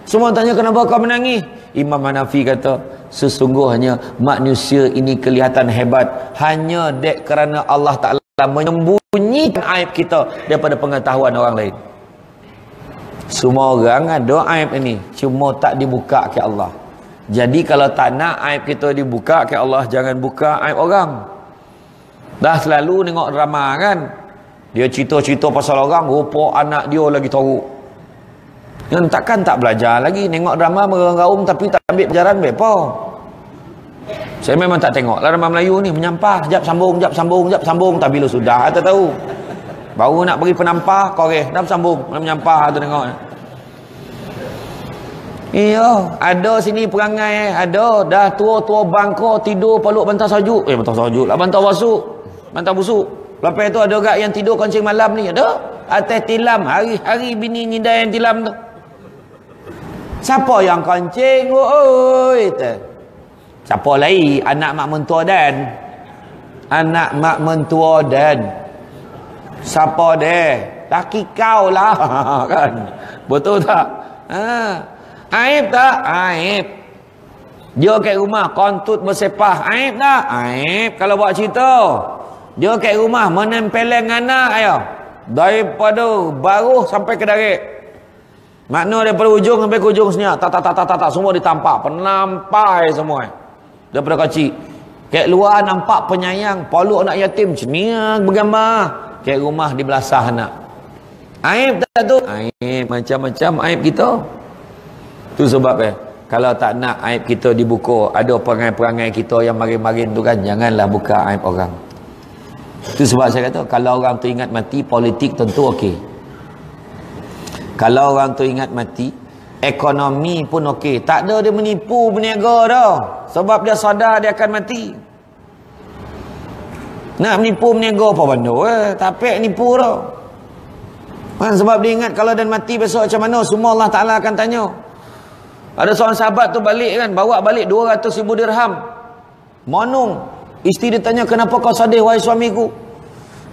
Speaker 1: Semua tanya, kenapa kau menangis? Imam Hanafi kata, sesungguhnya manusia ini kelihatan hebat hanya dek kerana Allah Ta'ala menyembunyikan aib kita daripada pengetahuan orang lain. Semua orang ada aib ini, cuma tak dibuka ke Allah. Jadi kalau tak nak aib kita dibuka ke Allah, jangan buka aib orang. Dah selalu tengok drama kan, dia cerita-cerita pasal orang, rupa anak dia lagi teruk. Yang takkan tak belajar lagi, tengok drama meraung tapi tak ambil pelajaran, ambil apa? Saya memang tak tengok lah drama Melayu ni, menyampah, jap sambung, tak bila sudah tak tahu. Baru nak beri penampah, koreh, dah sambung, nak menyampah tu tengok. Iya, ada sini perangai, ada dah tua-tua bangko tidur peluk bantal sajuk. Bantal sajuk lah, bantal busuk. Lepas tu ada orang yang tidur kencing malam ni, ada. Atas tilam, hari-hari bini nyindai yang tilam tu. Siapa yang kencing? Oi, siapa lagi? Anak mak mentua dan. Anak mak mentua dan. Siapa dia? Laki kau lah. Kan? Betul tak? Aib tak? Aib. Dia kat rumah kontut bersepah. Aib tak? Aib. Kalau buat cerita. Dia kat rumah menempeleng anak ayo. Daripada baruh sampai ke darat. Makna daripada ujung sampai ke ujung sini. Tak. Semua ditampak. Penampai semua. Daripada kecil. Kat luar nampak penyayang. Peluk anak yatim. Ceniak bergambar. Kat rumah di belasah anak. Aib tak tu? Aib. Macam-macam aib kita. Tu sebab kalau tak nak aib kita dibuka, ada perangai-perangai kita yang marin-marin tu kan, janganlah buka aib orang. Tu sebab saya kata, kalau orang tu ingat mati, politik tentu okey. Kalau orang tu ingat mati, ekonomi pun okey. Tak ada dia menipu, berniaga dah. Sebab dia sadar dia akan mati. Nak menipu berniaga apa benda? Tapi nipu dah. Kan, sebab dia ingat kalau dan mati besok macam mana, semua Allah Ta'ala akan tanya. Ada seorang sahabat tu balik kan, bawa balik 200,000 dirham. Monung. Isteri dia tanya, kenapa kau sedih wahai suamiku?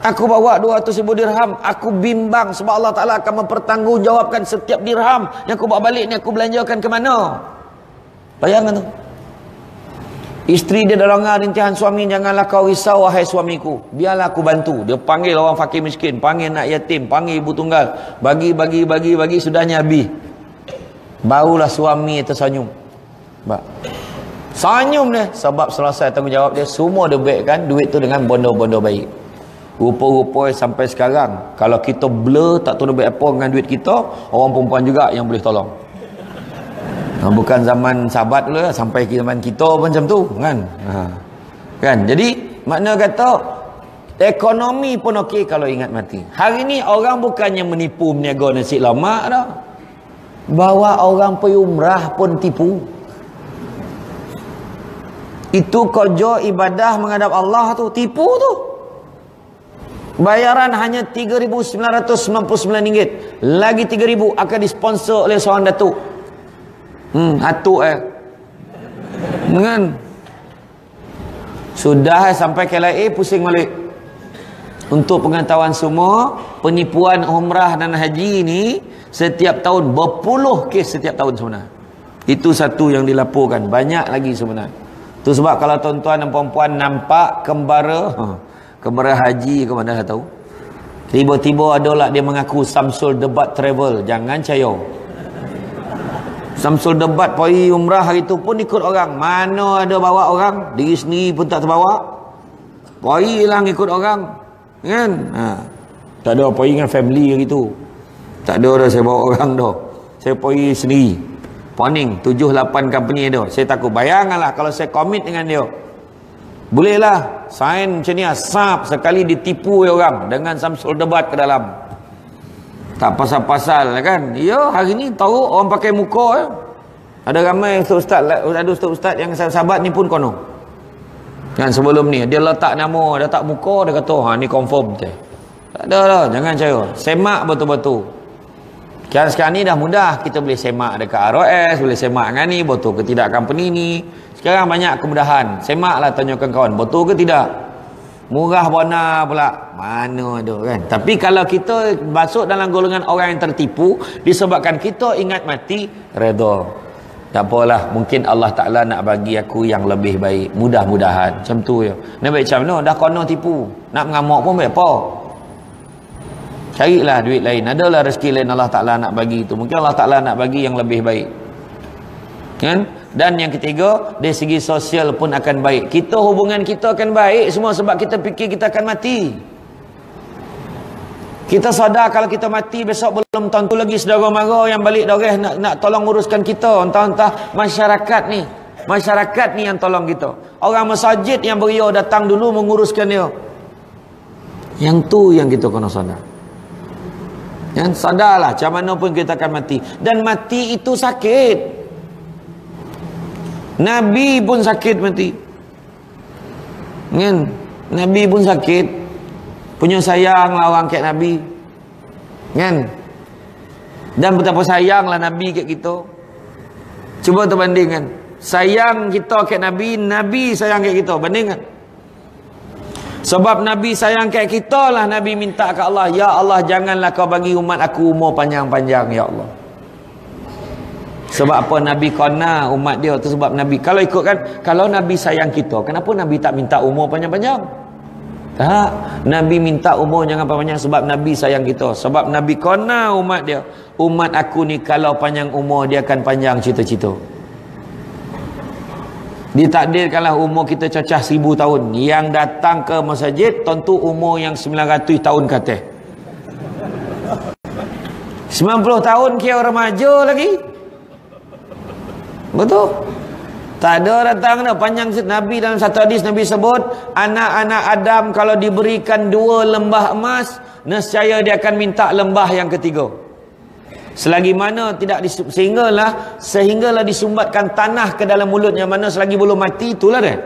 Speaker 1: Aku bawa 200,000 dirham. Aku bimbang sebab Allah Ta'ala akan mempertanggungjawabkan setiap dirham yang aku bawa balik ni aku belanjakan ke mana? Bayangkan tu. Isteri dia dalam rintihan suami, janganlah kau risau wahai suamiku. Biarlah aku bantu. Dia panggil orang fakir miskin, panggil anak yatim, panggil ibu tunggal. Bagi, sudahnya habis. Barulah suami tersenyum. Senyum dia sebab selesai tanggungjawab dia. Semua dia baikkan duit tu dengan bondo-bondo baik. Rupa-rupa sampai sekarang kalau kita blur tak tahu baik apa dengan duit kita, orang perempuan juga yang boleh tolong. Bukan zaman sahabat dulu lah, sampai zaman kita pun macam tu kan. Kan, jadi makna kata ekonomi pun okey kalau ingat mati. Hari ni orang bukannya menipu berniaga nasi lemak dah. Bawa orang pergi umrah pun tipu. Itu kerja ibadah menghadap Allah tu, tipu tu. Bayaran hanya RM3,999. Lagi RM3,000 akan disponsor oleh seorang datuk. Datuk kan? Sudah sampai KLIA pusing balik. Untuk pengetahuan semua, penipuan umrah dan haji ni setiap tahun berpuluh kes setiap tahun sebenarnya. Itu satu yang dilaporkan, banyak lagi sebenarnya. Tu sebab kalau tuan-tuan dan puan-puan nampak kembara haji ke mana tak tahu. Tiba-tiba adalah dia mengaku Samsul Debat Travel, jangan percaya. Samsul Debat pergi umrah hari tu pun ikut orang. Mana ada bawa orang, diri sendiri pun tak terbawa. Pergi hilang ikut orang. Kan? Tak ada pergi dengan family hari tu. Tak ada dah saya bawa orang dah. Saya pergi sendiri. Poning 7-8 company dia. Saya takut. Bayangkanlah kalau saya komit dengan dia. Bolehlah sign macam ni asap sekali ditipu orang dengan Samsul Debat ke dalam. Tak pasal-pasal kan. Ya, hari ni tahu orang pakai muka. Ada ramai ustaz-ustaz, ada ustaz-ustaz yang sahabat ni pun kono. Kan sebelum ni dia letak nama, dia letak muka, dia kata ha ni confirm betul. Tak ada lah, jangan percaya. Semak betul-betul. Kan sekarang ni dah mudah, kita boleh semak dekat ROS, boleh semak dengan ni, betul ke tidak company ni. Sekarang banyak kemudahan. Semaklah, tanyakan kawan, betul ke tidak. Murah bona pula. Mana ada kan. Tapi kalau kita masuk dalam golongan orang yang tertipu, disebabkan kita ingat mati, redha. Tak apalah, mungkin Allah Ta'ala nak bagi aku yang lebih baik. Mudah-mudahan. Macam tu je. Nak baik macam mana? Dah kena tipu. Nak mengamuk pun baik apa? Carilah duit lain. Adalah rezeki lain Allah Ta'ala nak bagi itu. Mungkin Allah Ta'ala nak bagi yang lebih baik. Kan? Dan yang ketiga, dari segi sosial pun akan baik. Kita, hubungan kita akan baik semua sebab kita fikir kita akan mati. Kita sadar kalau kita mati besok belum tentu lagi saudara mara yang balik darah nak tolong uruskan kita. Entah-entah masyarakat ni. Masyarakat ni yang tolong kita. Orang masjid yang beria datang dulu menguruskan dia. Yang tu yang kita kena sadar. Yang sadarlah macam mana pun kita akan mati. Dan mati itu sakit. Nabi pun sakit mati. Kan? Nabi pun sakit. Punya sayang lah orang kat Nabi. Kan? Dan betapa sayanglah Nabi kat kita. Cuba terbandingkan. Sayang kita kat Nabi, Nabi sayang kat kita. Bandingkan. Sebab Nabi sayang kat kita lah, Nabi minta ke Allah, ya Allah janganlah kau bagi umat aku umur panjang-panjang ya Allah. Sebab apa Nabi kena umat dia tu sebab Nabi. Kalau ikutkan, kalau Nabi sayang kita, kenapa Nabi tak minta umur panjang-panjang? Tak. Nabi minta umur jangan panjang sebab Nabi sayang kita. Sebab Nabi kena umat dia. Umat aku ni kalau panjang umur dia akan panjang cita-cita. Ditakdirkanlah umur kita cacah 1000 tahun. Yang datang ke masjid tentu umur yang 900 tahun ke atas. 90 tahun kira remaja lagi. Betul? Tak ada datang dah panjang. Nabi dalam satu hadis Nabi sebut, anak-anak Adam kalau diberikan 2 lembah emas, nescaya dia akan minta lembah yang ketiga. Selagi mana tidak sehinggalah disumbatkan tanah ke dalam mulutnya, mana selagi belum mati itulah dia.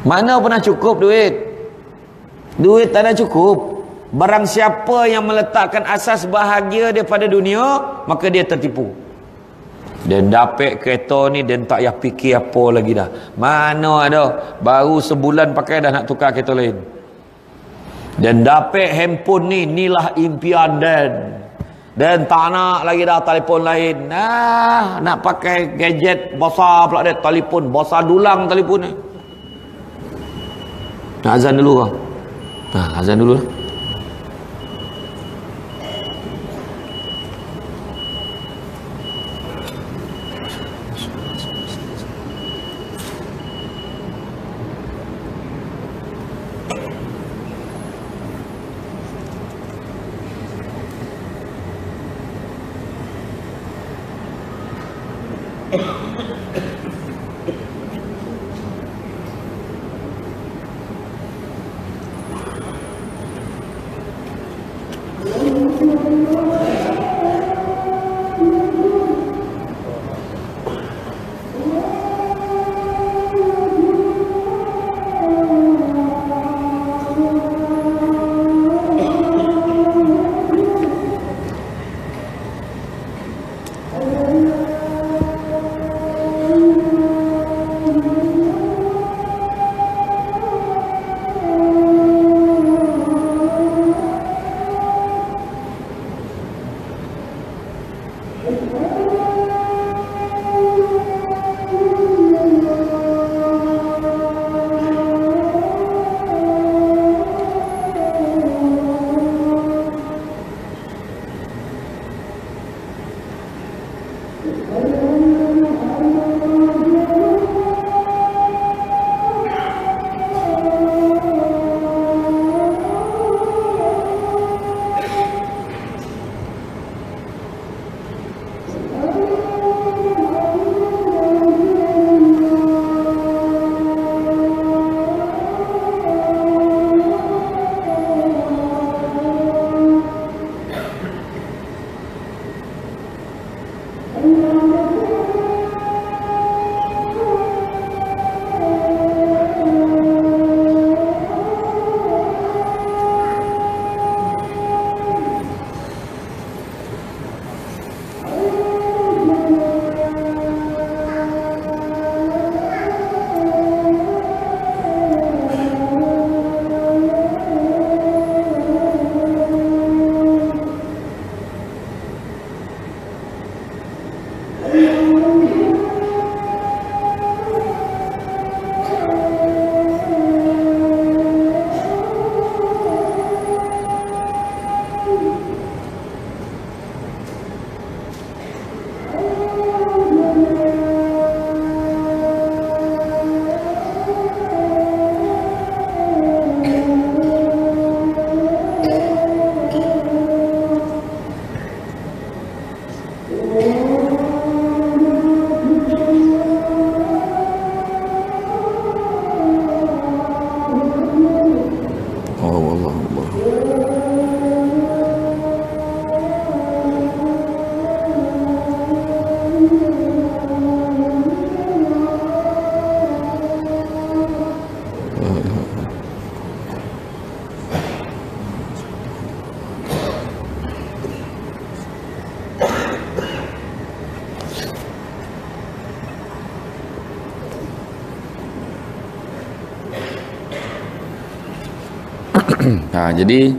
Speaker 1: Mana pernah cukup duit? Duit tak ada cukup. Barang siapa yang meletakkan asas bahagia daripada dunia, maka dia tertipu. Dia dapat kereta ni, dia tak payah fikir apa lagi dah. Mana ada, baru sebulan pakai dah nak tukar kereta lain. Dan dapat handphone ni, inilah impian dan tak nak lagi dah telefon lain. Nak pakai gadget besar pula dia, telefon besar dulang telefon ni. Nak azan dulu kah? Azan dulu lah. Jadi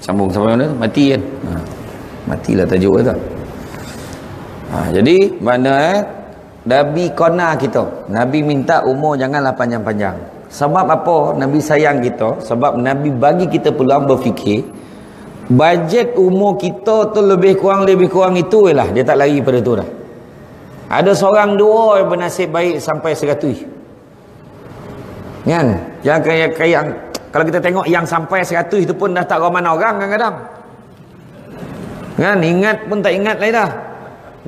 Speaker 1: sambung sampai mana? Mati kan? Matilah tajuk tu. Jadi mana Nabi kona kita. Nabi minta umur janganlah panjang-panjang. Sebab apa Nabi sayang kita? Sebab Nabi bagi kita peluang berfikir. Bajet umur kita tu lebih kurang itu lah. Dia tak lari pada tu dah. Ada seorang dua yang bernasib baik sampai 100. Kan? Yang kayak kalau kita tengok yang sampai 100 itu pun dah tak ramai orang kadang-kadang. Kan? Ingat pun tak ingat lagi dah.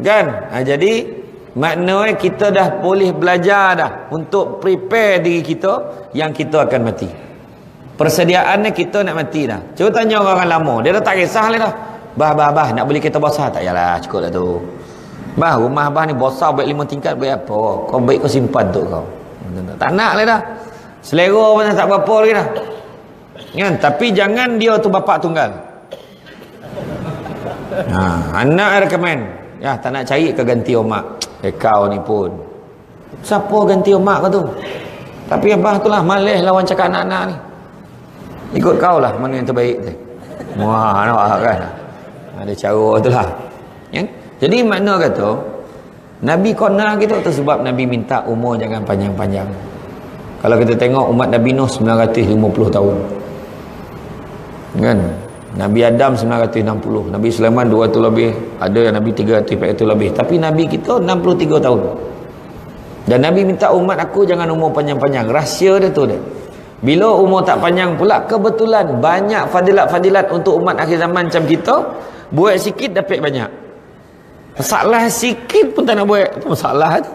Speaker 1: Kan? Jadi maknanya kita dah boleh belajar dah untuk prepare diri kita yang kita akan mati. Persediaannya kita nak mati dah. Cuba tanya orang lama, dia dah tak kisah lagi dah. Bah, nak beli kereta besar tak? Yalah, cukup dah tu. Bah, rumah bah ni besar baik 5 tingkat baik apa? Kau baik kau simpan tu kau. Tak nak lagi dah. Selera pun tak berapa lagi dah. Kan? Tapi jangan dia tu bapak tunggal. Anak rekomen. Ya, tak nak cari ke ganti omak. Kau ni pun. Siapa ganti omak kau tu? Tapi abah tu lah malih lawan cakap anak-anak ni. Ikut kau lah mana yang terbaik tu. Wah, nampak kan? Ada cara tu lah. Ya? Jadi makna kata Nabi kona kita tu sebab Nabi minta umur jangan panjang-panjang. Kalau kita tengok umat Nabi Nuh 950 tahun. Kan? Nabi Adam 960, Nabi Sulaiman 200 lebih, ada yang Nabi 300, 400 lebih. Tapi Nabi kita 63 tahun. Dan Nabi minta umat aku jangan umur panjang-panjang. Rahsia dia tu dia. Bila umur tak panjang pula, kebetulan banyak fadilat-fadilat untuk umat akhir zaman macam kita, buat sikit dapat banyak. Masalah sikit pun tak nak buat, itu masalah tu.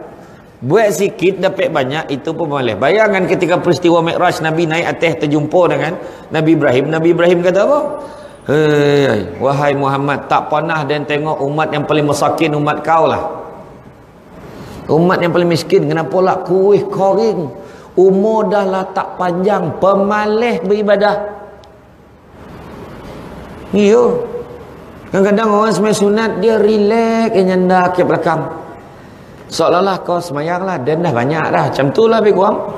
Speaker 1: Buat sikit dapat banyak, itu pun boleh. Bayangkan ketika peristiwa Mi'raj, Nabi naik atas terjumpa dengan Nabi Ibrahim. Nabi Ibrahim kata apa? Hei, wahai Muhammad, tak pernah dan tengok umat yang paling masakin umat kau lah. Umat yang paling miskin, kenapa lah kuih koring? Umur dah lah tak panjang, pemalih beribadah. Iya. Kadang-kadang orang sembahyang sunat, dia relax, nyanda ke belakang. Seolah-olah kau semayang lah, dan dah banyak dah. Macam tu lah lebih kurang.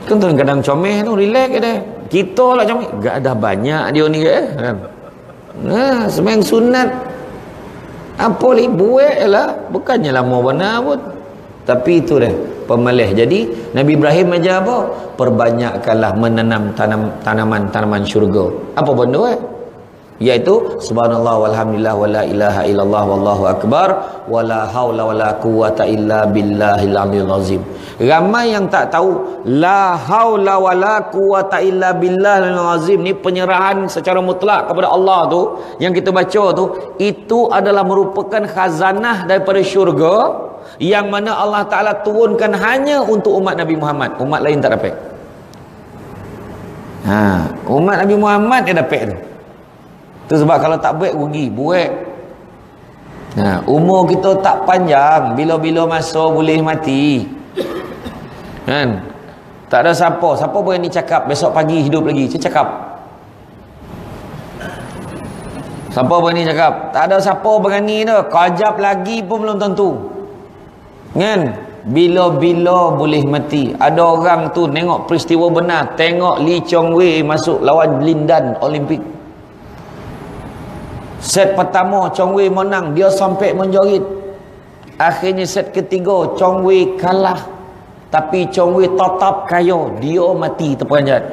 Speaker 1: Kan kadang-kadang comel tu, relax je dia. Kita lah comel. Gak ada banyak dia ni ke kan. Semayang sunat. Apa lagi buat lah. Bukannya lama benar pun. Tapi itu dah pemalih. Jadi Nabi Ibrahim aja apa? Perbanyakkanlah menanam tanaman syurga. Apa benda iaitu subhanallah walhamdulillah wala ilaha illallah wallahu akbar wala haula wala quwata illa billahil aliyil azim. Ramai yang tak tahu la haula wala quwata illa billahil azim ni penyerahan secara mutlak kepada Allah tu yang kita baca tu, itu adalah merupakan khazanah daripada syurga yang mana Allah Ta'ala turunkan hanya untuk umat Nabi Muhammad. Umat lain tak dapat. Umat Nabi Muhammad dia dapat tu. Tu sebab kalau tak buat rugi, buat. Umur kita tak panjang, bila-bila masa boleh mati. Kan? Tak ada siapa berani cakap besok pagi hidup lagi. Cakap. Siapa berani cakap? Tak ada siapa berani tu. Kajap lagi pun belum tentu. Kan? Bila-bila boleh mati. Ada orang tu tengok peristiwa benar, tengok Lee Chong Wei masuk lawan Lindan Olimpik. Set pertama Chong Wei menang, dia sampai menjerit. Akhirnya set ketiga Chong Wei kalah. Tapi Chong Wei tetap kaya, dia mati terperanjat.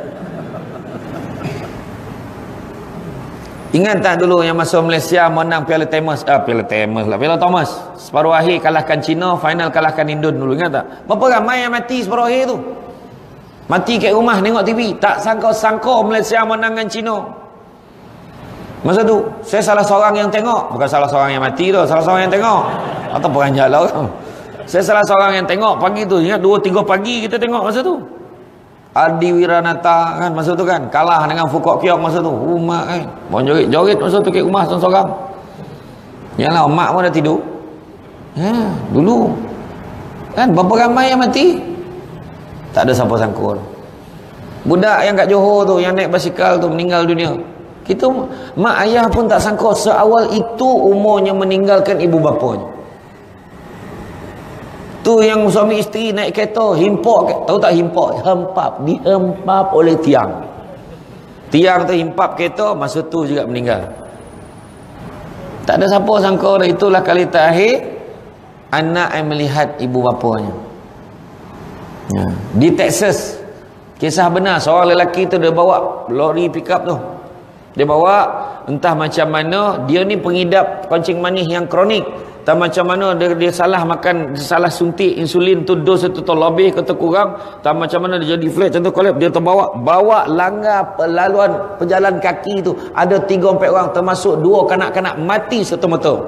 Speaker 1: Ingat tak dulu yang masa Malaysia menang Piala Thomas separuh akhir kalahkan China, final kalahkan Indon dulu, ingat tak? Berapa ramai yang mati separuh akhir tu? Mati kat rumah tengok TV, tak sangka Malaysia menang dengan China. Masa tu saya salah seorang yang tengok, bukan salah seorang yang mati tu, salah seorang yang tengok. Atau peranjat lah orang. Saya salah seorang yang tengok pagi tu, ingat 2-3 pagi kita tengok masa tu. Aldi Wiranata kan masa tu kan kalah dengan Fukok Kiok masa tu. Mak kan joget masa tu kat rumah seorang-seorang. Yalah mak pun dah tidur. Dulu kan berapa ramai yang mati? Tak ada siapa sangka. Budak yang kat Johor tu yang naik basikal tu meninggal dunia. Kita mak ayah pun tak sangka seawal itu umurnya meninggalkan ibu bapanya. Tu yang suami isteri naik kereta, himpok, tahu tak himpok? Dihempap oleh tiang. Tiang tu himpap kereta, masa tu juga meninggal. Tak ada siapa sangka dah. Itulah kali terakhir anak yang melihat ibu bapanya. Di Texas, kisah benar, seorang lelaki tu dia bawa lori pickup tu. Dia bawa, entah macam mana, dia ni pengidap kencing manis yang kronik. Tak macam mana dia salah makan, salah suntik insulin tu dos tu lebih ke kurang, tak macam mana dia jadi flat contoh kolap, dia bawa langgar laluan pejalan kaki tu ada 3-4 orang termasuk 2 kanak-kanak mati serta-merta.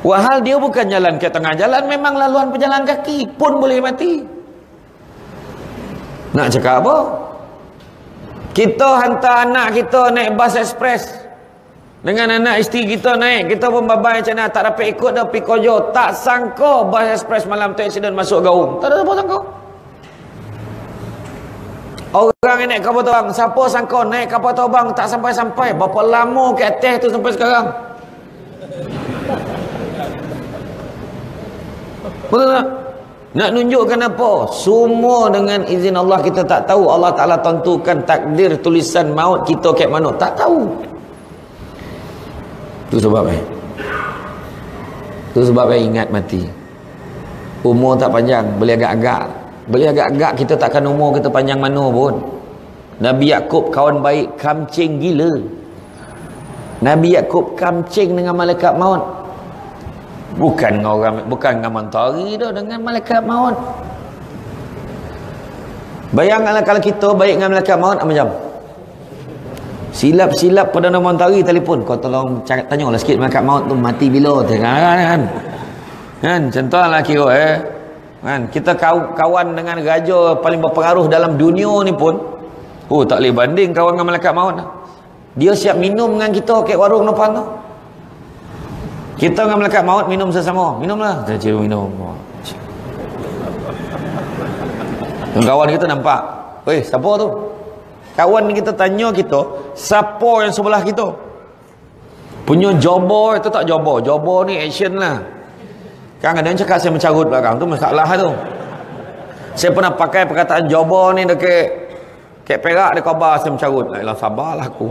Speaker 1: Wahal dia bukan jalan ke tengah jalan, memang laluan pejalan kaki pun boleh mati. Nak cakap apa? Kita hantar anak kita naik bas ekspres dengan anak isteri kita naik, kita pun babai macam mana, tak dapat ikut dah pergi Kojo. Tak sangka bas ekspres malam tu accident masuk gaung. Tak ada siapa sangka. Orang yang naik kapal terbang, siapa sangka naik kapal terbang tak sampai-sampai. Berapa lama ke atas tu sampai sekarang? Betul tak? Nak tunjukkan apa? Semua dengan izin Allah, kita tak tahu. Allah Ta'ala tentukan takdir tulisan maut kita kat mana, tak tahu. Itu sebabnya. Itu sebabnya ingat mati. Umur tak panjang, boleh agak-agak. Boleh agak-agak, kita takkan umur kita panjang mana pun. Nabi Yaakob kawan baik, kamcing gila. Nabi Yaakob kamcing dengan malaikat maut. Bukan dengan orang, bukan dengan mentari dah, dengan malaikat maut. Bayangkanlah kalau kita baik dengan malaikat maut macam silap-silap Perdana Menteri telefon, kau tolong tanyalah sikit malaikat maut tu mati bila kan contohlah kira kan kita kawan dengan raja paling berpengaruh dalam dunia ni pun tak boleh banding kawan dengan malaikat maut. Dia siap minum dengan kita kat warung depan tu. Kita dengan malaikat maut minum sesama, minumlah, dia minum. Kawan kita nampak, siapa tu? Kawan kita tanya kita, siapa yang sebelah kita? Punya jobo itu tak jobo. Jobo ni action lah. Kan ada yang cakap saya mencarut belakang, tu masalah tu. Saya pernah pakai perkataan jobo ni dekat Perak, dia khabar saya mencarut. Alah, sabarlah aku.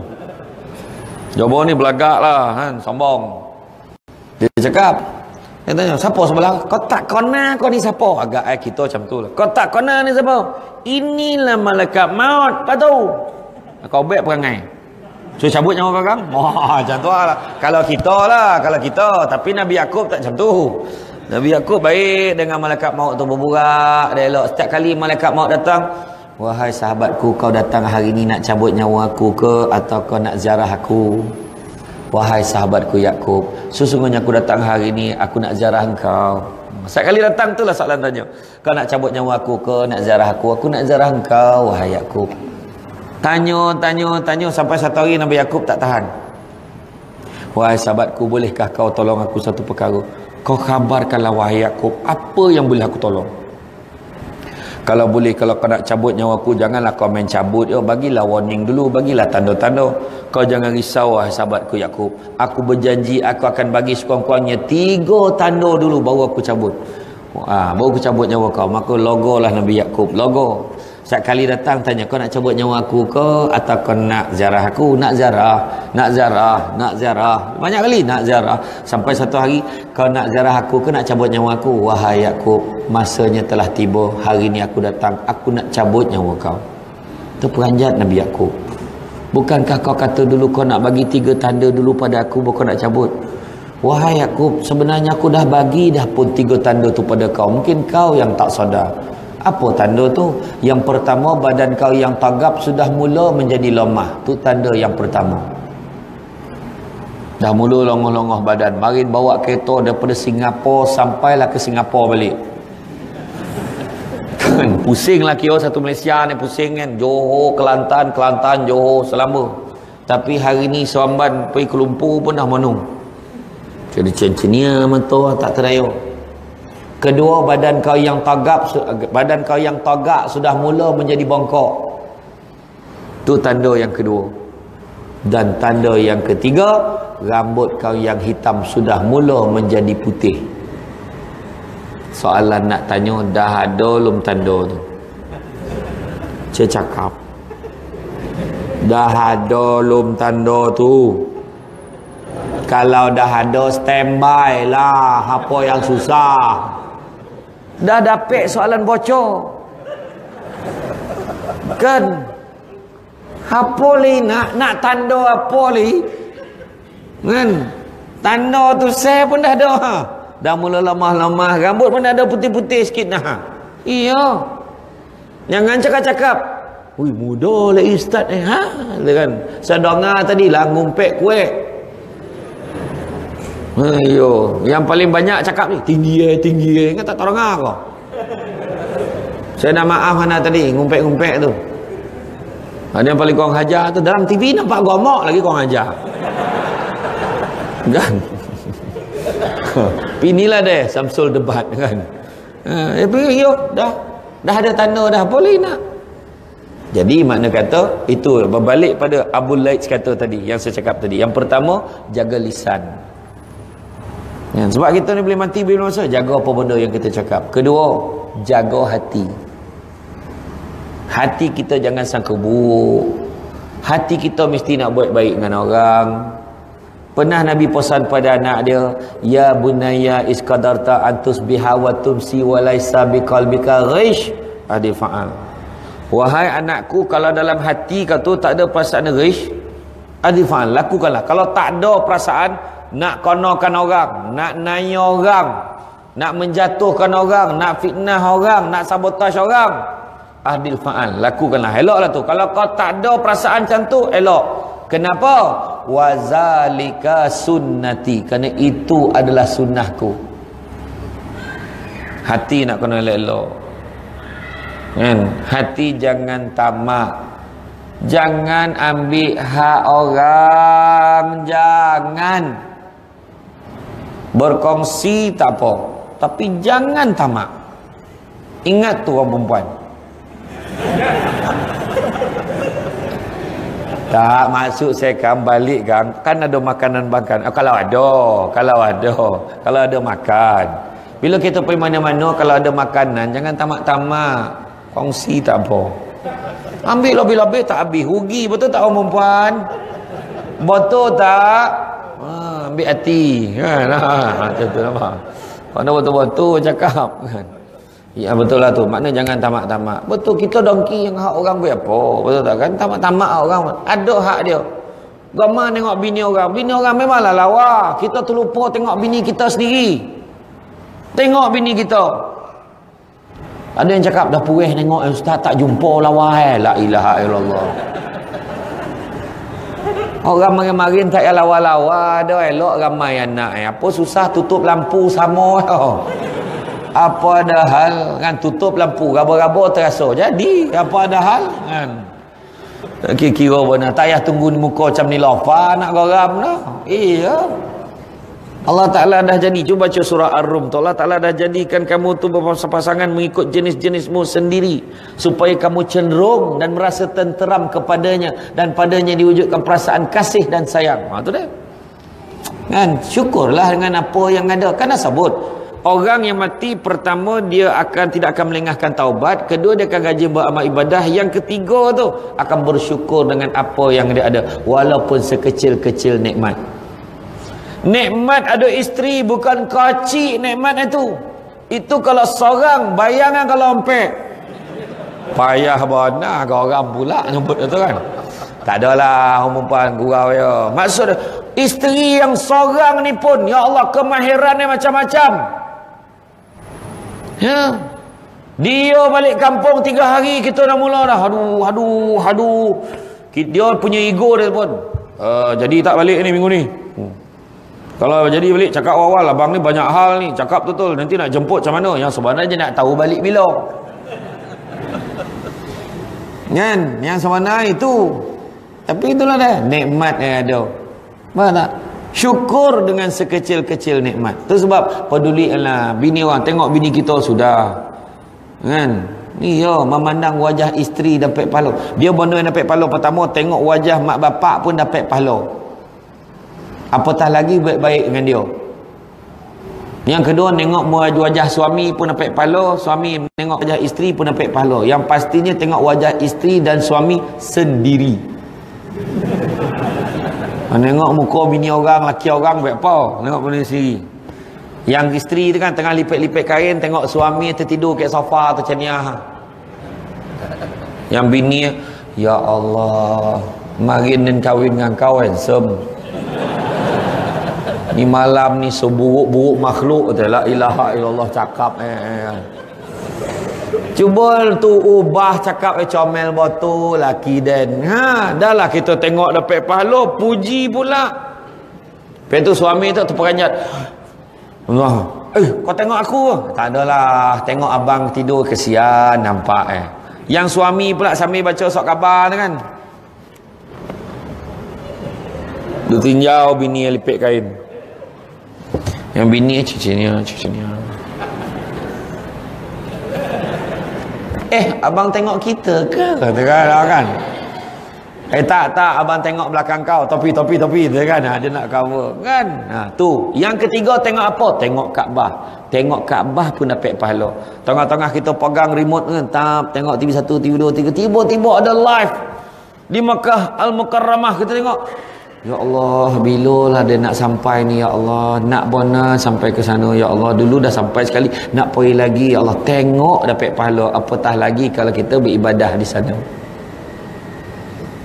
Speaker 1: Jobo ni belagak lah kan, sombong. Dia cakap, dia tanya, siapa sebelah? Kau tak kena kau ni siapa? Agak kita macam tu lah. Kau tak kena ni siapa? Inilah malaikat maut. Apa tu? Kau baik perangai. So cabut nyawa orang. Macam tu lah. Kalau kita. Tapi Nabi Yaakob tak macam tu. Nabi Yaakob baik dengan malaikat maut tu, berburak, dialog. Setiap kali malaikat maut datang, wahai sahabatku, kau datang hari ni nak cabut nyawa aku ke, atau kau nak ziarah aku? Wahai sahabatku Yaakob, sesungguhnya aku datang hari ni, aku nak ziarah engkau. Setiap kali datang tu lah soalan tanya, kau nak cabut nyawa aku ke, nak ziarah aku? Aku nak ziarah engkau, wahai Yaakob. Tanya sampai satu hari Nabi Yaakob tak tahan. Wahai sahabatku, bolehkah kau tolong aku satu perkara? Kau khabarkanlah wahai Yaakob, apa yang boleh aku tolong? Kalau boleh, kalau kau nak cabut nyawa aku, janganlah kau main cabut. Bagilah warning dulu, bagilah tanda-tanda. Kau jangan risau wahai sahabatku Yaakob. Aku berjanji aku akan bagi sekurang-kurangnya 3 tanda dulu baru aku cabut. Baru aku cabut nyawa kau. Maka logo lah Nabi Yaakob, logo. Setiap kali datang tanya, kau nak cabut nyawa aku ke, atau kau nak ziarah aku? Nak ziarah. Banyak kali nak ziarah. Sampai satu hari, kau nak ziarah aku ke nak cabut nyawa aku? Wahai Yaakob, masanya telah tiba. Hari ni aku datang, aku nak cabut nyawa kau. Itu peranjat Nabi Yaakob. Bukankah kau kata dulu kau nak bagi 3 tanda dulu pada aku baru kau nak cabut? Wahai Yaakob, sebenarnya aku dah bagi dah pun 3 tanda tu pada kau. Mungkin kau yang tak sadar. Apa tanda tu? Yang pertama, badan kau yang tagap sudah mula menjadi lemah. Tu tanda yang pertama. Dah mula longos-longos badan. Mari bawa kereta daripada Singapura sampailah ke Singapura balik. Pusing lah kira satu Malaysia ni, pusing kan. Johor, Kelantan, Johor selama. Tapi hari ni Seremban pergi ke Lumpur pun dah menung. Jadi cencenia mata tak terdaya. Kedua, badan kau yang tagak sudah mula menjadi bongkok. Tu tanda yang kedua. Dan tanda yang ketiga, rambut kau yang hitam sudah mula menjadi putih. Soalan nak tanya, dah ada belum tanda tu? Saya cakap Dah ada lum tanda tu. Kalau dah ada, standby lah. Apa yang susah. Dah dapat soalan bocor. Kan? Apa li nak tanda apa li? Kan? Tanda tu saya pun dah ada. Dah mula lemah-lemah. Rambut pun dah ada putih-putih sikit dah. Iya. Jangan cakap-cakap. Ui, muda lah ustaz ha? Kan? Saya dengar tadi lah ngumpet kuek. Ayo, yang paling banyak cakap ni tinggi kan tak tahu dengar kau. Saya nak maaf mana tadi ngumpet-ngumpet tu. Ada yang paling kurang hajar tu dalam TV nampak gomok lagi kurang hajar. Kan? Inilah deh Samsul debat kan. Dah ada tanda dah boleh nak. Jadi makna kata itu berbalik pada Abu Laits kata tadi yang saya cakap tadi. Yang pertama jaga lisan. Ya, sebab kita ni boleh mati bila masa jaga apa benda yang kita cakap. Kedua, jaga hati. Hati kita jangan sangka buruk. Hati kita mesti nak buat baik dengan orang. Pernah Nabi pesan pada anak dia, ya bunayya iskadarta antus biha wa tumsi wa laisa biqalbika ghish adi fa'al. Wahai anakku, kalau dalam hati kau tu tak ada perasaan ghish adi fa'al, lakukanlah. Kalau tak ada perasaan nak konokan orang, nak nanya orang, nak menjatuhkan orang, nak fitnah orang, nak sabotaj orang, adil fa'al, lakukanlah. Eloklah tu. Kalau kau tak ada perasaan macam tu, elok. Kenapa? Wazalika sunnati, kerana itu adalah sunnahku. Hati nak kena elok-elok kan? Hati jangan tamak, jangan ambil hak orang, jangan berkongsi tak apa, tapi jangan tamak. Ingat tu orang perempuan. Tak maksud saya kan balik kan ada makanan makan. Kalau ada makan. Bila kita pergi mana-mana kalau ada makanan jangan tamak-tamak. Kongsi tak apa. Ambil lebih-lebih tak habis. Rugi betul tak orang perempuan? Betul tak? Ambil hati kan. Macam tu nampak. Kalau betul-betul cakap kan. Ya betul lah tu. Maknanya jangan tamak-tamak. Betul kita dongki yang hak orang buat apa. Betul tak kan? Tamak-tamak orang. Ada hak dia. Gama tengok bini orang. Bini orang memanglah lawa. Kita terlupa tengok bini kita sendiri. Tengok bini kita. Ada yang cakap dah purih tengok ustaz tak jumpa lawa la ilaha illallah. Orang marin-marin tak payah lawa-lawa. Ada elok ramai anak. Apa susah tutup lampu sama. Apa ada hal kan tutup lampu raba-raba terasa jadi apa ada hal kan kira benar tak payah tunggu muka macam ni lofa nak geram dah. Iya, Allah Ta'ala dah jadi. Cuba baca surah Ar-Rum tu. Allah Ta'ala dah jadikan kamu tu berpasangan mengikut jenis-jenismu sendiri supaya kamu cenderung dan merasa tenteram kepadanya dan padanya diwujudkan perasaan kasih dan sayang. Tu dah kan, syukurlah dengan apa yang ada. Kan dah sebut orang yang mati pertama dia tidak akan melengahkan taubat, kedua dia akan rajin beramal ibadah, yang ketiga tu akan bersyukur dengan apa yang dia ada walaupun sekecil-kecil nikmat. Nikmat ada isteri bukan kacik nikmat itu. Itu kalau seorang, bayangan kalau empek. Payah benar kau orang pula nyebut itu kan. Tak adalah orang perempuan gurau ya. Maksud isteri yang seorang ni pun ya Allah kemahirannya macam-macam. Ya. Dia balik kampung 3 hari kita dah mula dah. Aduh. Dia punya ego dia pun. Jadi tak balik ni minggu ni. Kalau jadi balik cakap awal abang ni banyak hal ni. Cakap betul. Nanti nak jemput macam mana. Yang sebenarnya nak tahu balik bila. Kan? Yang sebenarnya itu. Tapi itulah dah. Nikmat yang ada. Faham tak? Syukur dengan sekecil-kecil nikmat. Itu sebab pedulilah bini orang. Tengok bini kita sudah. Kan? Ni ya, memandang wajah isteri dapat pahala. Dia benda yang dapat pahala pertama, tengok wajah mak bapak pun dapat pahala. Apatah lagi baik-baik dengan dia. Yang kedua, tengok wajah suami pun dapat pahala. Suami tengok wajah isteri pun dapat pahala. Yang pastinya tengok wajah isteri dan suami sendiri. Tengok muka bini orang, laki orang buat apa? Tengok benda sendiri. Yang isteri tu kan tengah lipet-lipet kain, tengok suami tertidur kat sofa atau caniah. Yang bini, ya Allah, marin dan kahwin dengan kau handsome. Ni malam ni seburuk-buruk makhluk tu, la ilaha illallah cakap Cuba tu ubah cakap comel botu laki dan dah lah kita tengok dapat pahala puji pula. Lepas tu suami tu terperanjat, Allah, kau tengok aku? Tak adalah, tengok abang tidur kesian nampak Yang suami pula sambil baca surat khabar tu kan, dia tinjau bini yang lipit kain. Yang bini cucinya. Abang tengok kita ke? Kata kan. Tak, abang tengok belakang kau. Topi kan. Dia nak cover kan. Tu. Yang ketiga tengok apa? Tengok Kaabah. Tengok Kaabah pun dapat pahala. Tengah-tengah kita pegang remote kan. Tengok TV 1, TV 2, TV 3. Tiba-tiba ada live di Makkah Al-Mukarramah. Kita tengok. Ya Allah, bilalah dia nak sampai ni, ya Allah. Nak bona sampai ke sana, ya Allah. Dulu dah sampai sekali, nak pergi lagi, ya Allah. Tengok dapat pahala. Apatah lagi kalau kita beribadah di sana.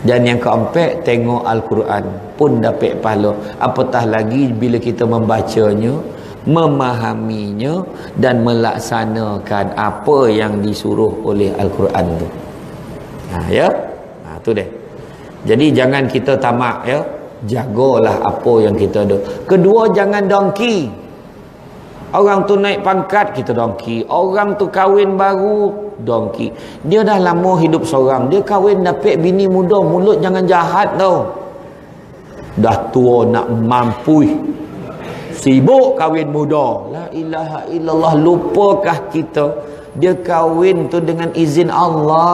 Speaker 1: Dan yang keempat, tengok Al-Quran pun dapat pahala. Apatah lagi bila kita membacanya, memahaminya dan melaksanakan apa yang disuruh oleh Al-Quran tu. Tu deh. Jadi jangan kita tamak ya. Jagalah apa yang kita ada. Kedua, jangan dongki. Orang tu naik pangkat, kita dongki. Orang tu kahwin baru, dongki. Dia dah lama hidup seorang, dia kahwin dapat bini muda, mulut jangan jahat tau. Dah tua nak mampu, sibuk kahwin muda. La ilaha illallah. Lupakah kita dia kahwin tu dengan izin Allah?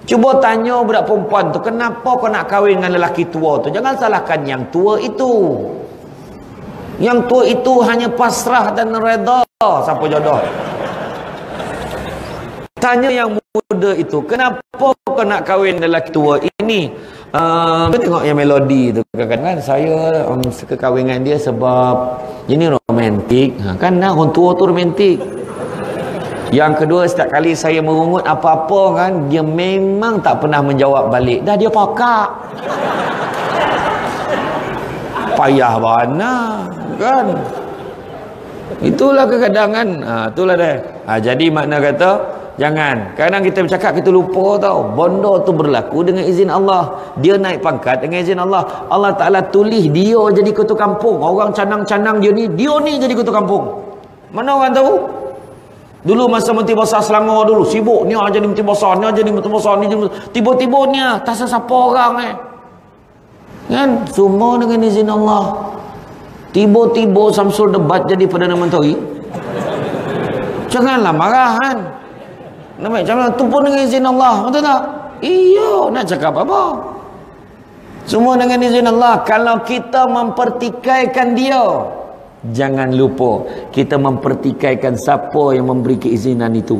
Speaker 1: Cuba tanya budak perempuan tu, kenapa kau nak kahwin dengan lelaki tua tu? Jangan salahkan yang tua itu. Yang tua itu hanya pasrah dan reda siapa jodoh. Tanya yang muda itu, kenapa kau nak kahwin dengan lelaki tua ini? Kita tengok yang melodi tu kan, saya suka kahwin dengan dia sebab ini romantik. Kan orang tua tu romantik. Yang kedua, setiap kali saya merungut apa-apa kan, dia memang tak pernah menjawab balik. Dah dia pakak. Payah mana kan. Itulah kegadangan. Itulah dia. Jadi makna kata, jangan. Kadang kita bercakap, kita lupa tau. Benda tu berlaku dengan izin Allah. Dia naik pangkat dengan izin Allah. Allah Ta'ala tulis dia jadi ketua kampung. Orang canang-canang dia ni jadi ketua kampung. Mana orang tahu? Dulu masa Menteri Besar Selangor dulu, sibuk ni jadi Menteri Besar, ni jadi Menteri Besar, ni tiba-tiba ni tak siapa orang kan, semua dengan izin Allah. Tiba-tiba Samsul Debat jadi Perdana Menteri. Janganlah marah kan. Nampak macam mana tu pun dengan izin Allah, betul tak? Iya, nak cakap apa? Semua dengan izin Allah. Kalau kita mempertikaikan dia, jangan lupa kita mempertikaikan siapa yang memberi keizinan itu.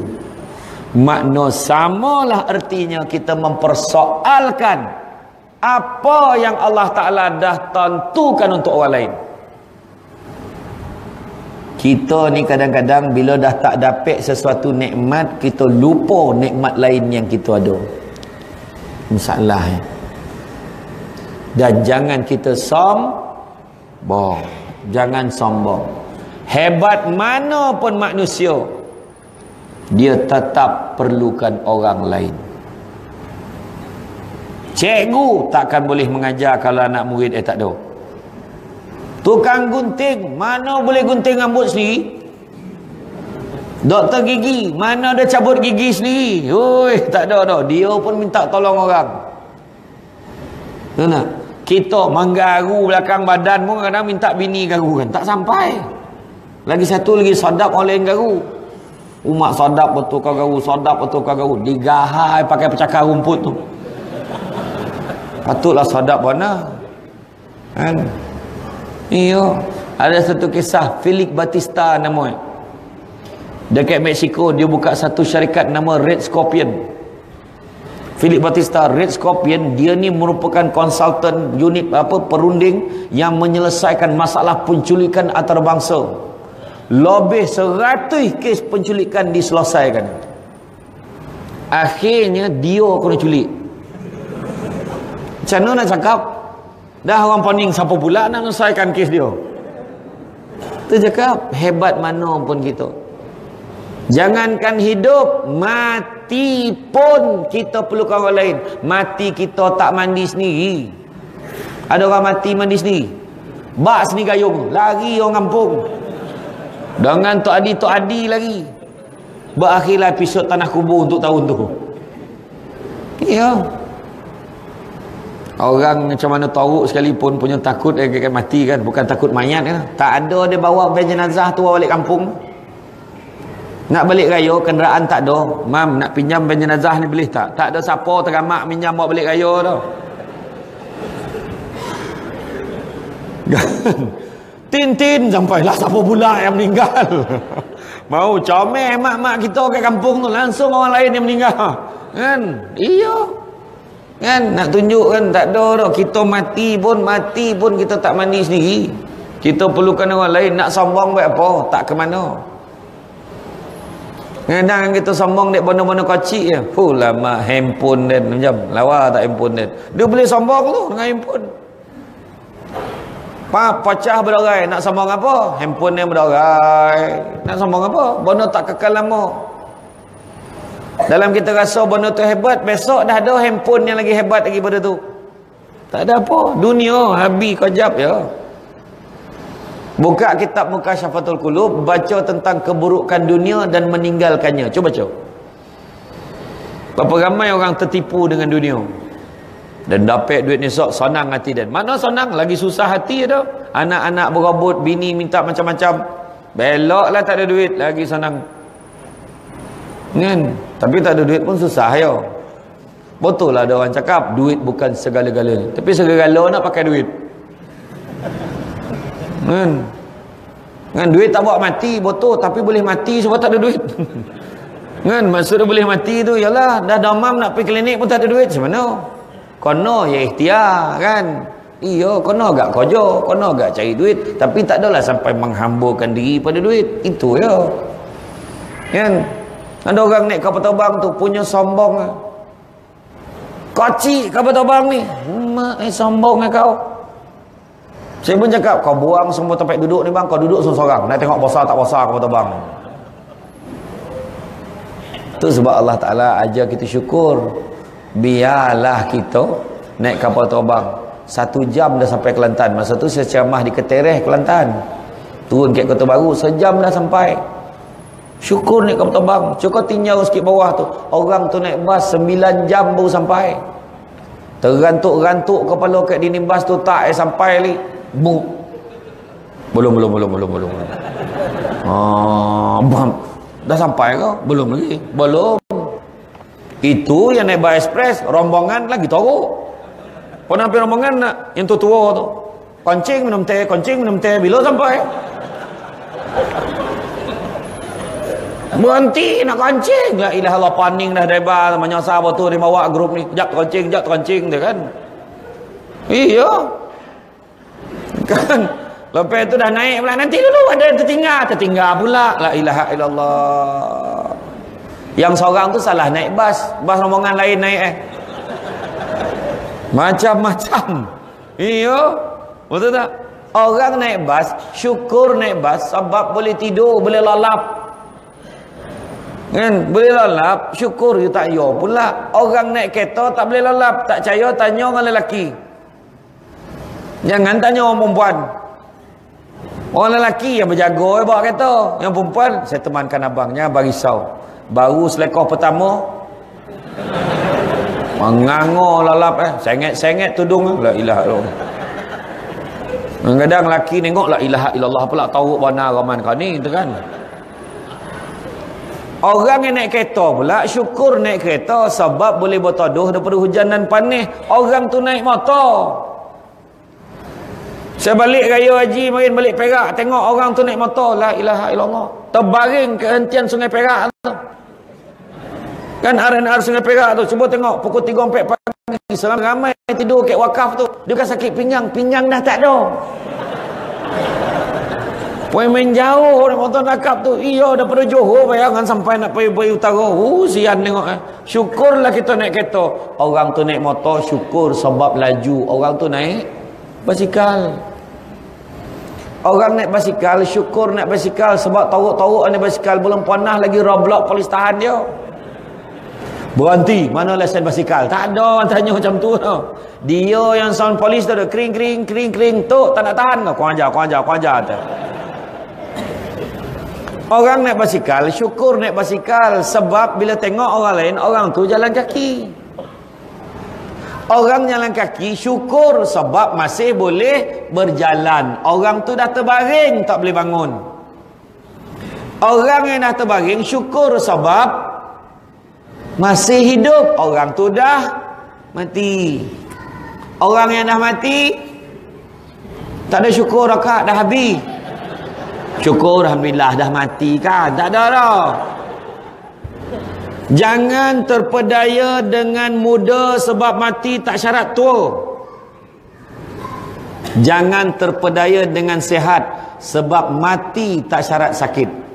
Speaker 1: Makna samalah artinya kita mempersoalkan apa yang Allah Ta'ala dah tentukan untuk orang lain. Kita ni kadang-kadang bila dah tak dapat sesuatu nikmat, kita lupa nikmat lain yang kita ada. Masalah Dan jangan kita sombong. Jangan sombong. Hebat mana pun manusia, dia tetap perlukan orang lain. Cikgu takkan boleh mengajar kalau anak murid tak ada. Tukang gunting mana boleh gunting rambut sendiri? Doktor gigi mana ada cabut gigi sendiri? Tak ada. Dia pun minta tolong orang. Benar? Kita menggaru belakang badan pun kadang minta bini garu kan. Tak sampai. Lagi satu lagi sadap orang lain garu. Umat sadap betul kau garu, sadap betul kau garu. Digahai pakai pecakar rumput tu. Patutlah sadap mana. Kan? Iya. Ada satu kisah Felix Batista namanya. Dekat Mexico dia buka satu syarikat nama Red Scorpion. Philip Batista, Red Scorpion, dia ni merupakan konsultan unit perunding yang menyelesaikan masalah penculikan antarabangsa. Lebih 100 kes penculikan diselesaikan. Akhirnya dia kena culik. Macam mana nak cakap? Dah orang poning siapa pula nak selesaikan kes dia? Tu cakap hebat mana pun kita. Jangankan hidup, mati pun kita perlukan orang lain. Mati kita tak mandi sendiri. Ada orang mati mandi sendiri. Bak seni gayung, lari orang kampung. Dengan Tok Adi lagi. Berakhirlah episod Tanah Kubur untuk tahun tu. Ya. Orang macam mana Toruk sekalipun punya takut akan mati kan. Bukan takut mayat kan. Tak ada dia bawa van jenazah tu balik kampung. Nak balik raya, kenderaan tak ada. Mam, nak pinjam van jenazah ni boleh tak? Tak ada siapa teramak pinjam bawa balik raya tu. Tin sampailah siapa pula yang meninggal. Mau comel mak-mak kita kat kampung tu, langsung orang lain yang meninggal. Kan? Iya. Kan? Nak tunjuk kan tak ada dah. Kita mati pun kita tak mandi sendiri. Kita perlukan orang lain. Nak sombong buat apa? Tak ke mana. Kadang kita sombong dek bono-bono kecil je. Lama handphone dan macam lawa tak handphone dan. Dia boleh sombong tu dengan handphone. Pecah berdorai. Nak sombong apa? Handphone yang berdorai. Nak sombong apa? Bono tak kekal lama. Dalam kita rasa bono tu hebat, besok dah ada handphone yang lagi hebat lagi pada tu. Tak ada apa. Dunia habis kejap ya. Buka kitab Mukasyafatul Qulub, baca tentang keburukan dunia dan meninggalkannya. Cuba baca. Berapa ramai orang tertipu dengan dunia. Dan dapat duit ni sok, senang hati dan. Mana senang? Lagi susah hati dah. Anak-anak berobot, bini minta macam-macam. Beloklah tak ada duit, lagi senang. Kan? Tapi tak ada duit pun susah ya. Betul lah ada orang cakap, duit bukan segala-galanya. Tapi segala nak pakai duit. Kan duit tak bawa mati, betul, tapi boleh mati sebab tak ada duit. Kan maksudnya boleh mati tu ialah dah demam nak pergi klinik pun tak ada duit, macam mana? Kono ya ikhtiar kan. Iya, kono agak kerja, kono agak cari duit, tapi tak adalah sampai menghamburkan diri pada duit. Itu ya. Kan ada orang naik kapal terbang tu punya sombong. Kocik kapal terbang ni. Mak sombong kau. Saya pun cakap, kau buang semua tempat duduk ni bang, kau duduk seorang-seorang. Nak tengok besar tak besar kapal terbang. Itu sebab Allah Ta'ala ajar kita syukur. Biarlah kita naik kapal terbang 1 jam dah sampai Kelantan. Masa tu saya ceramah di Ketereh, Kelantan. Turun ke Kota Baru, sejam dah sampai. Syukur naik kapal terbang. Cukup tinggal sikit bawah tu. Orang tu naik bas 9 jam baru sampai. Terantuk-rantuk kepala kat dinding bas tu, tak sampai lagi. Belum. Dah sampai ke? Belum lagi. Belum. Itu yang naik bas ekspres, rombongan lagi teruk. Pun hampir rombongan nak yang tua tu. Kencing minum teh, bila sampai? Berhenti nak kencing. La ilaha illallah, paning dah debar menyasar betul dia bawa grup ni. Jap kencing dia kan. Iya. Kan lepas tu dah naik pula, nanti dulu ada yang tertinggal pula. La ilaha illallah. Yang seorang tu salah naik bas rombongan lain naik macam-macam. Iya, betul tak? Orang naik bas syukur naik bas sebab boleh tidur, boleh lalap. Kan boleh lalap, syukur you tak yo pula. Orang naik kereta tak boleh lalap, tak percaya tanya orang lelaki. Jangan tanya orang perempuan. Orang lelaki yang berjaga bawa kereta. Yang perempuan, saya temankan abangnya, abang risau. Baru selekoh pertama mengangor lalap sengit-sengit tudung. La ilaha illallah. Kadang lelaki tengok la ilaha illallah pula tahu bana raman kau ni tu kan. Orang yang naik kereta pula syukur naik kereta sebab boleh berteduh daripada hujan dan panas. Orang tu naik motor. Saya balik raya haji marin balik Perak, tengok orang tu naik motor, la ilaha illallah. Terbaring ke hentian Sungai Perak tu. Kan RNR Sungai Perak tu, cuba tengok pukul 3.4 pagi, seram ramai tidur kat wakaf tu. Dia kan sakit pinggang, pinggang dah tak ada. Poin main jauh orang nonton nakap tu. Iya daripada Johor bayangan sampai nak pergi utara. Sian tengok Syukurlah kita naik kereta. Orang tu naik motor syukur sebab laju. Orang tu naik basikal. Orang naik basikal syukur naik basikal sebab tarik-tarik naik basikal belum pernah lagi roadblock polis tahan dia. Berhenti, mana lesen basikal? Tak ada orang tanya macam tu tau. Dia yang sound polis tu ada kering kering kering kering tu tak nak tahan kau. Kau ajar tu. Orang naik basikal syukur naik basikal sebab bila tengok orang lain orang tu jalan kaki. Orang jalan kaki syukur sebab masih boleh berjalan. Orang tu dah terbaring tak boleh bangun. Orang yang dah terbaring syukur sebab masih hidup. Orang tu dah mati. Orang yang dah mati tak ada syukur akak dah habis. Syukur alhamdulillah dah mati kan. Tak ada dah. Jangan terpedaya dengan muda sebab mati tak syarat tua. Jangan terpedaya dengan sihat sebab mati tak syarat sakit.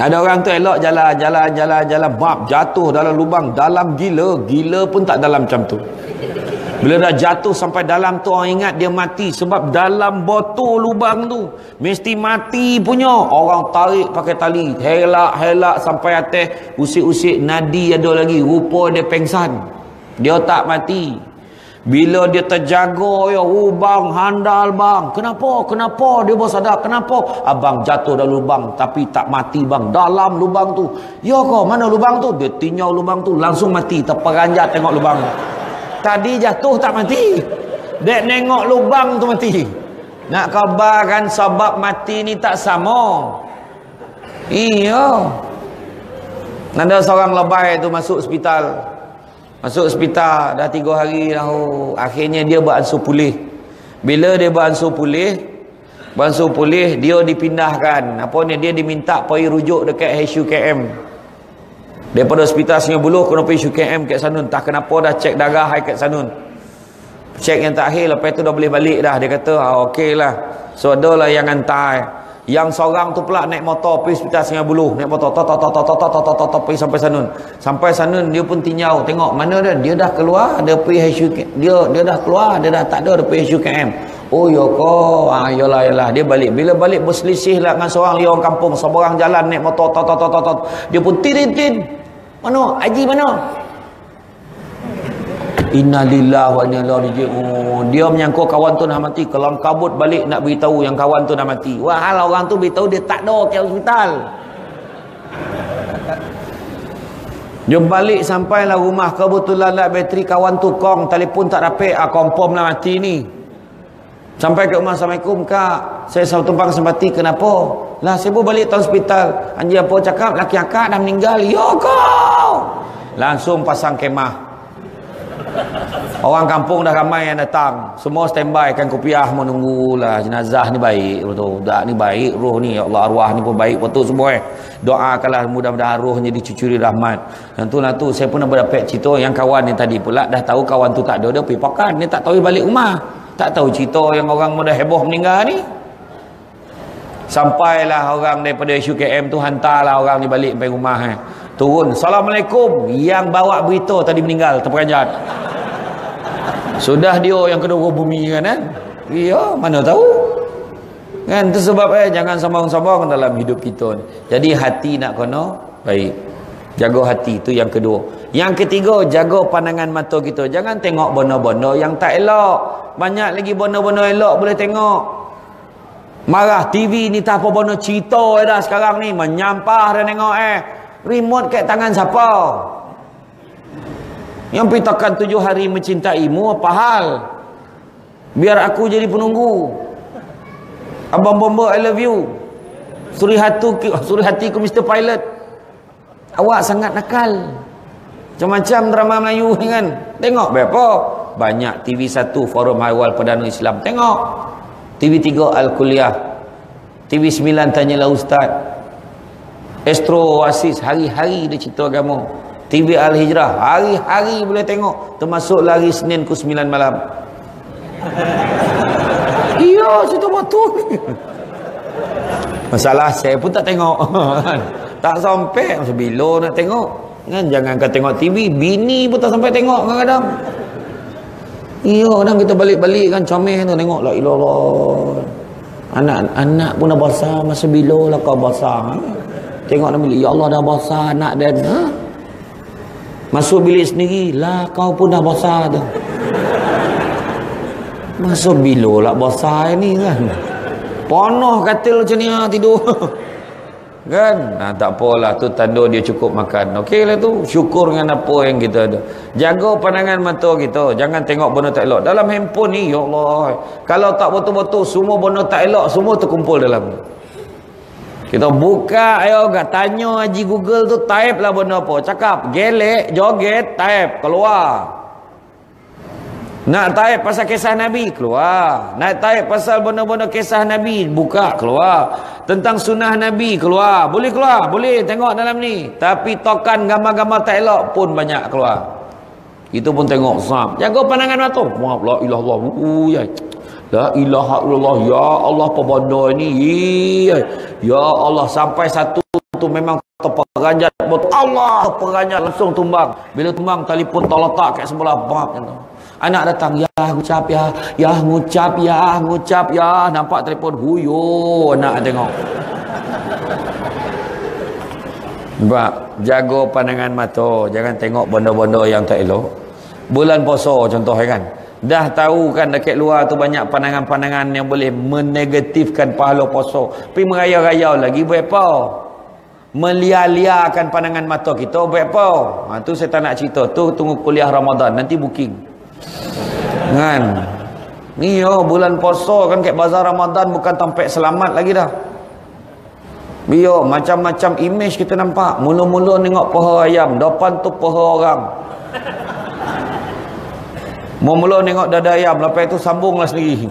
Speaker 1: Ada orang tu elok jalan bab jatuh dalam lubang dalam gila pun tak dalam macam tu. Bila dah jatuh sampai dalam tu orang ingat dia mati sebab dalam botol lubang tu mesti mati punya. Orang tarik pakai tali helak sampai atas usik-usik nadi ada lagi, rupa dia pengsan. Dia tak mati. Bila dia terjaga bang handal bang. Kenapa dia baru sadar? Kenapa? Abang jatuh dalam lubang tapi tak mati bang. Dalam lubang tu. Ya kau mana lubang tu? Dia tinjau lubang tu langsung mati. Terperanjat tengok lubang. Tadi jatuh tak mati. Dek nengok lubang tu mati. Nak khabarkan sebab mati ni tak sama. Iya. Ada seorang lebay tu masuk hospital. Masuk hospital dah 3 hari dah. Akhirnya dia beransur pulih. Bila dia beransur pulih dia dipindahkan. Apa ni, dia diminta pergi rujuk dekat HUKM. Daripada hospital Sungai Buloh kena pergi HUKM kat Sanun. Tak kenapa dah cek darah kat Sanun. Cek yang terakhir lepas tu dah boleh balik dah. Dia kata okey lah. So adalah yang hantar. Yang seorang tu pula naik motor pergi hospital Sungai Buloh, naik motor pergi sampai Sanun. Sampai Sanun dia pun tinjau tengok mana dia dah keluar, dia pergi HUKM. Dia dah keluar, dia dah tak ada, dia pergi HUKM. Oh ya ko, yalah dia balik. Bila balik berselisih lah dengan seorang orang kampung, seorang jalan naik motor dia pun tin. Mana Haji mana? Innalillahi wa inna ilaihi raji'un. Dia menyangka kawan tu dah mati. Kalau kabut balik nak beritahu yang kawan tu dah mati. Wah, hal orang tu beritahu dia tak ada ke hospital. Dia balik sampailah rumah, kebetulan lah bateri kawan tu kong, telefon tak dapat, confirm lah mati ni. Sampai ke rumah, Assalamualaikum kak, saya satu tumpang sempati, kenapa? Lah saya pun balik ke hospital. Anjir apa cakap, laki akak dah meninggal. Ya kau. Langsung pasang kemah. Orang kampung dah ramai yang datang. Semua standby kan kopiah menunggulah jenazah ni baik betul. Dak ni baik, roh ni ya Allah, arwah ni pun baik betul semua. Doakanlah mudah-mudahan rohnya dicucuri rahmat. Yang tu lah tu saya pun dapat cerita yang kawan ni tadi pula dah tahu kawan tu tak ada, dia pergi pakan, dia tak tahu balik rumah. Tak tahu cerita yang orang muda heboh meninggal ni. Sampailah orang daripada HUKM tu hantarlah orang ni balik sampai rumah turun, Assalamualaikum, yang bawa berita tadi meninggal terperanjat. Sudah dia yang kedua bumi kan iya, mana tahu kan. Itu sebab jangan sambang-sambang dalam hidup kita ni. Jadi hati nak kena baik, jaga hati, itu yang kedua. Yang ketiga, jaga pandangan mata kita. Jangan tengok benda-benda yang tak elok. Banyak lagi benda-benda elok boleh tengok. Marah TV ni tak apa benda cerita dah sekarang ni, menyampah dah tengok remote kat tangan siapa? Yang pergi tekan 7 hari mencintaimu apa hal? Biar aku jadi penunggu. Abang Bomba I love you. Suri hatiku Mr. Pilot. Awak sangat nakal. Macam-macam drama Melayu ni kan. Tengok berapa? Banyak. TV1 Forum Haiwal Perdana Islam. Tengok. TV3 Al-Kuliah. TV9 Tanyalah Ustaz. Astro Oasis hari-hari dia cerita agama. TV Al-Hijrah hari-hari boleh tengok, termasuk lari Senin ke 9 malam. Iya, cerita betul. Masalah saya pun tak tengok. Tak sampai masa bila nak tengok kan. Jangankan tengok TV, bini pun tak sampai tengok kadang-kadang. Iya, kadang kita balik-balik kan comel tu tengok la ilallah. Anak pun dah besar, masa bila lah kau besar. Tengok dalam bilik, ya Allah dah besar anak dan masuk bilik sendiri, lah kau pun dah besar tu. Masuk bila lah besar ni kan. Ponoh katil macam ni tidur. Kan? Tak apalah, tu tanda dia cukup makan. Okey lah tu, syukur dengan apa yang kita ada. Jaga pandangan mata kita, jangan tengok benda tak elok. Dalam handphone ni, ya Allah, kalau tak betul-betul semua benda tak elok semua terkumpul dalam. Kita buka, ayo gak tanya Haji Google tu, type lah benda apa. Cakap, gelek, joget, type, keluar. Nak type pasal kisah Nabi, keluar. Nak type pasal benda-benda kisah Nabi, buka, keluar. Tentang sunnah Nabi, keluar. Boleh keluar, boleh tengok dalam ni. Tapi tokan gambar-gambar tak elok pun banyak keluar. Itu pun tengok, sahab. Jaga pandangan mata. Maaf, la ilaha illallah. La ilaha illallah. Ya Allah, apa benda ni? Ya Allah, sampai satu tu memang terperanjat. Allah terperanjat, langsung tumbang. Bila tumbang, telefon terletak kat sebelah bab. Anak datang, ya ngucap ya, ya ngucap ya, ngucap ya. Nampak telefon, huyo anak tengok. Sebab jaga pandangan mata, jangan tengok benda-benda yang tak elok. Bulan puasa contoh kan, dah tahu kan dekat luar tu banyak pandangan-pandangan yang boleh menegatifkan pahala puasa. Tapi meraya-raya lagi buat apa? Melia-liakan pandangan mata kita buat apa? Tu saya tak nak cerita. Tu tunggu kuliah Ramadan, nanti booking. Kan ni bulan puasa kan kat bazar Ramadan bukan tampek selamat lagi dah. Biar macam-macam image kita nampak. Mula-mula tengok paha ayam, depan tu paha orang. Mula-mula tengok dada ayam, lepas tu sambunglah sendiri.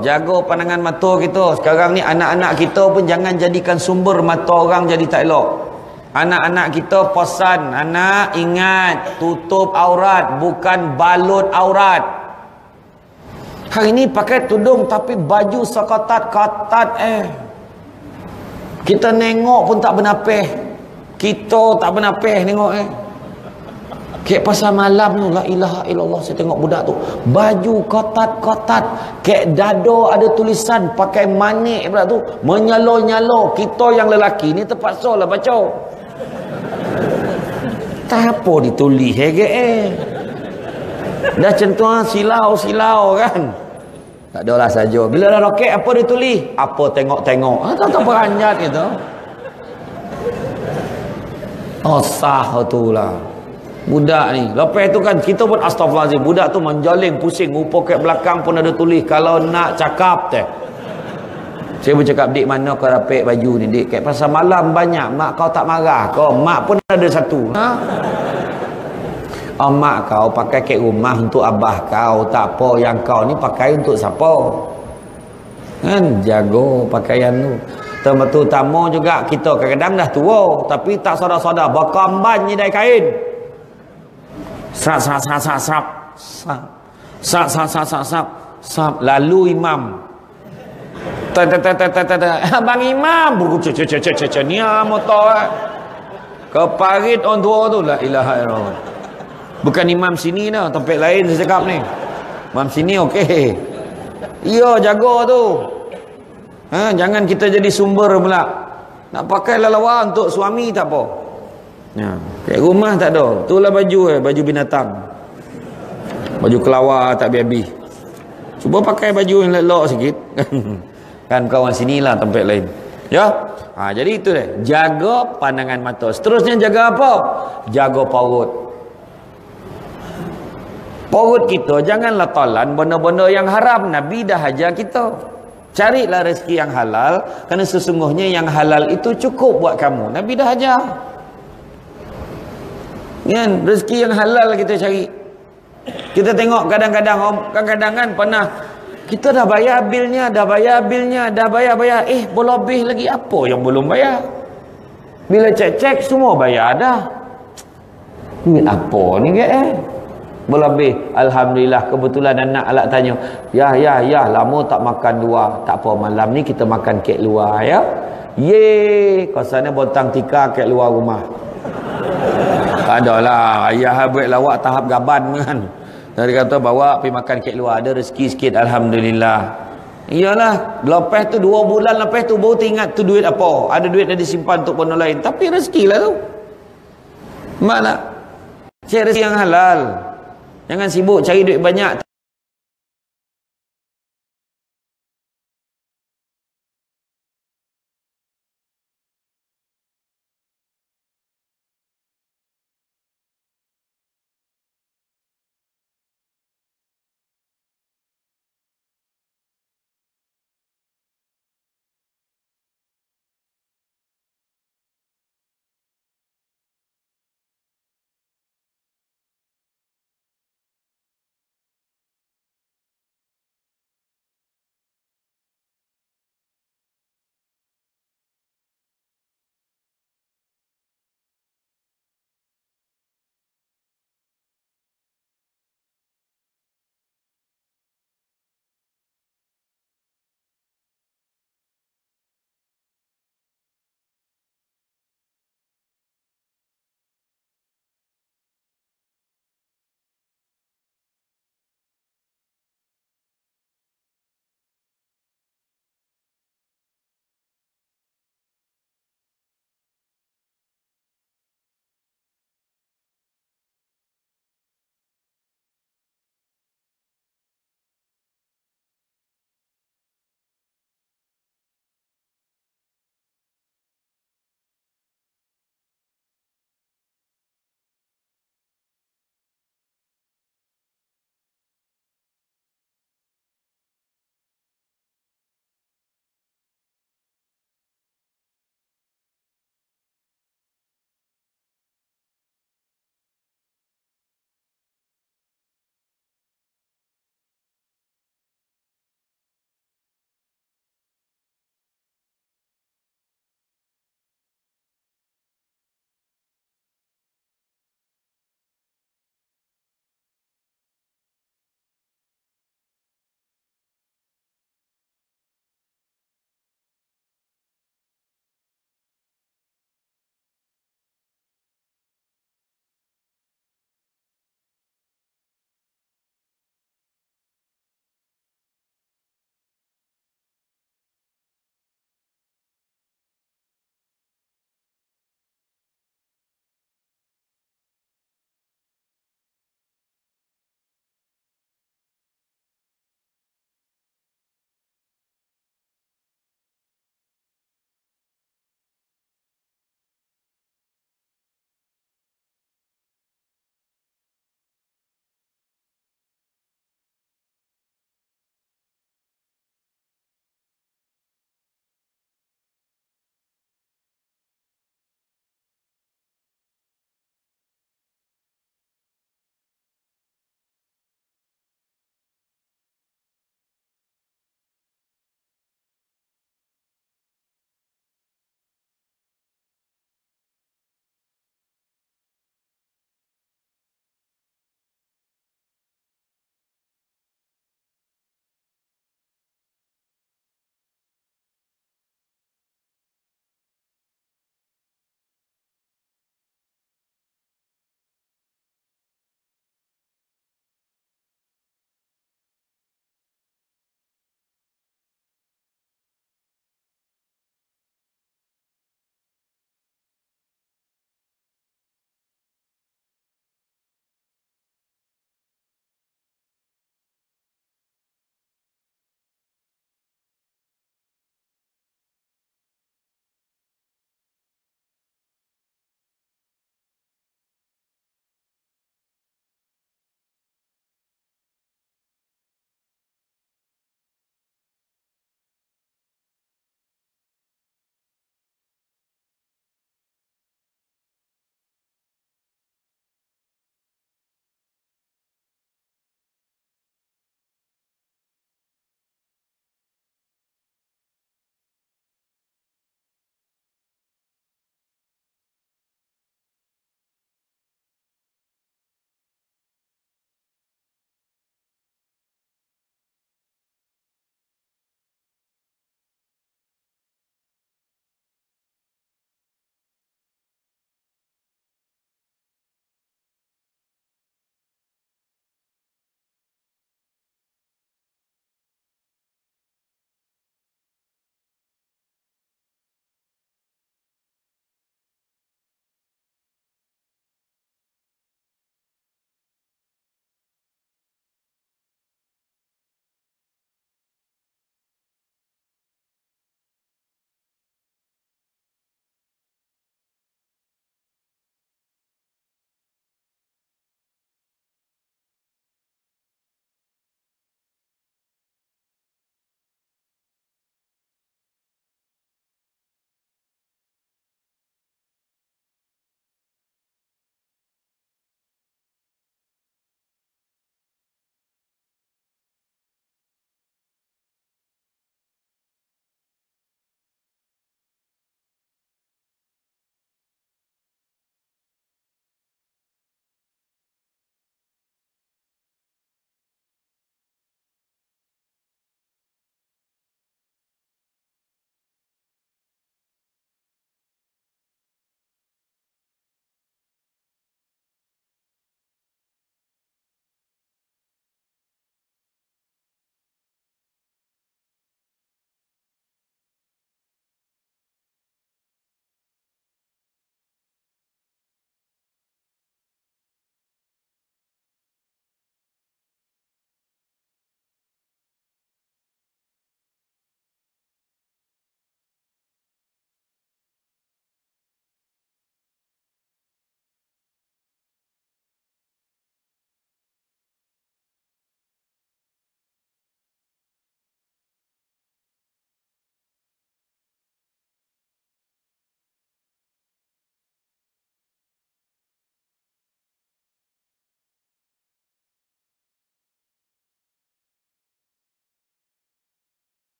Speaker 1: Jaga pandangan mata kita. Sekarang ni anak-anak kita pun jangan jadikan sumber mata orang jadi tak elok. Anak-anak kita pesan, anak ingat tutup aurat, bukan balut aurat. Hari ni pakai tudung tapi baju seketat-ketat kita nengok pun tak bernapih. Kita tak bernapih nengok Kek pasal malam tu, la ilaha illallah, saya tengok budak tu baju ketat-ketat, kek dado ada tulisan pakai manik pula tu, menyalo-nyalo. Kita yang lelaki ni terpaksa lah baca. Tak apa ditulis dah centuan silau-silau kan. Tak adalah saja. Bila dah roket apa ditulis? Apa tengok-tengok. Tak beranjat gitu. Sah tu lah budak ni. Lepas tu kan kita pun astagfirullahaladzim, budak tu menjaling pusing, rupa kat belakang pun ada tulis kalau nak cakap teh. Saya bercakap, dik mana kau rapik baju ni dik? Kat pasal malam banyak, mak kau tak marah kau? Mak pun ada satu. Mak kau pakai kat rumah untuk abah kau, tak apa. Yang kau ni pakai untuk siapa? Kan jaga pakaian tu. Terutama juga kita kadang-kadang dah tua tapi tak sadar-sadar berkamban je dari kain. Sap lalu imam Abang Imam ni motor keparit orang tua tu, la ilaha illallah. Bukan imam sini dah, tempat lain saya cakap ni. Imam sini okey. Ya, jaga tu. Jangan kita jadi sumber pula. Nak pakai lawa untuk suami tak apa. Kat rumah tak ada. Itulah baju baju binatang. Baju kelawar tak habis-habis. Cuba pakai baju yang elok sikit. Kan kawan sinilah tempat lain. Ya. Jadi itu deh. Jaga pandangan mata. Seterusnya jaga apa? Jaga perut. Perut kita janganlah telan benda-benda yang haram. Nabi dah ajar kita. Carilah rezeki yang halal, kerana sesungguhnya yang halal itu cukup buat kamu. Nabi dah ajar. Kan rezeki yang halal kita cari. Kita tengok kadang-kadang kan pernah Kita dah bayar bilnya, dah bayar. Belum lebih lagi apa yang belum bayar? Bila cek-cek semua bayar dah. Duit apa ni ke Belum lebih. Alhamdulillah, kebetulan anak alak tanya, ya, lama tak makan luar. Tak apa, malam ni kita makan kek luar ya. Ye, kosanya bontang tika kek luar rumah. Tak adalah, ayah buat lawak tahap gaban kan. Dia kata bawa pergi makan kek luar, ada rezeki sikit, alhamdulillah. Iyalah, lepas tu 2 bulan lepas tu baru teringat tu duit apa. Ada duit dah disimpan untuk benda lain, tapi rezeki lah tu. Mana? Cari rezeki yang halal. Jangan sibuk cari duit banyak.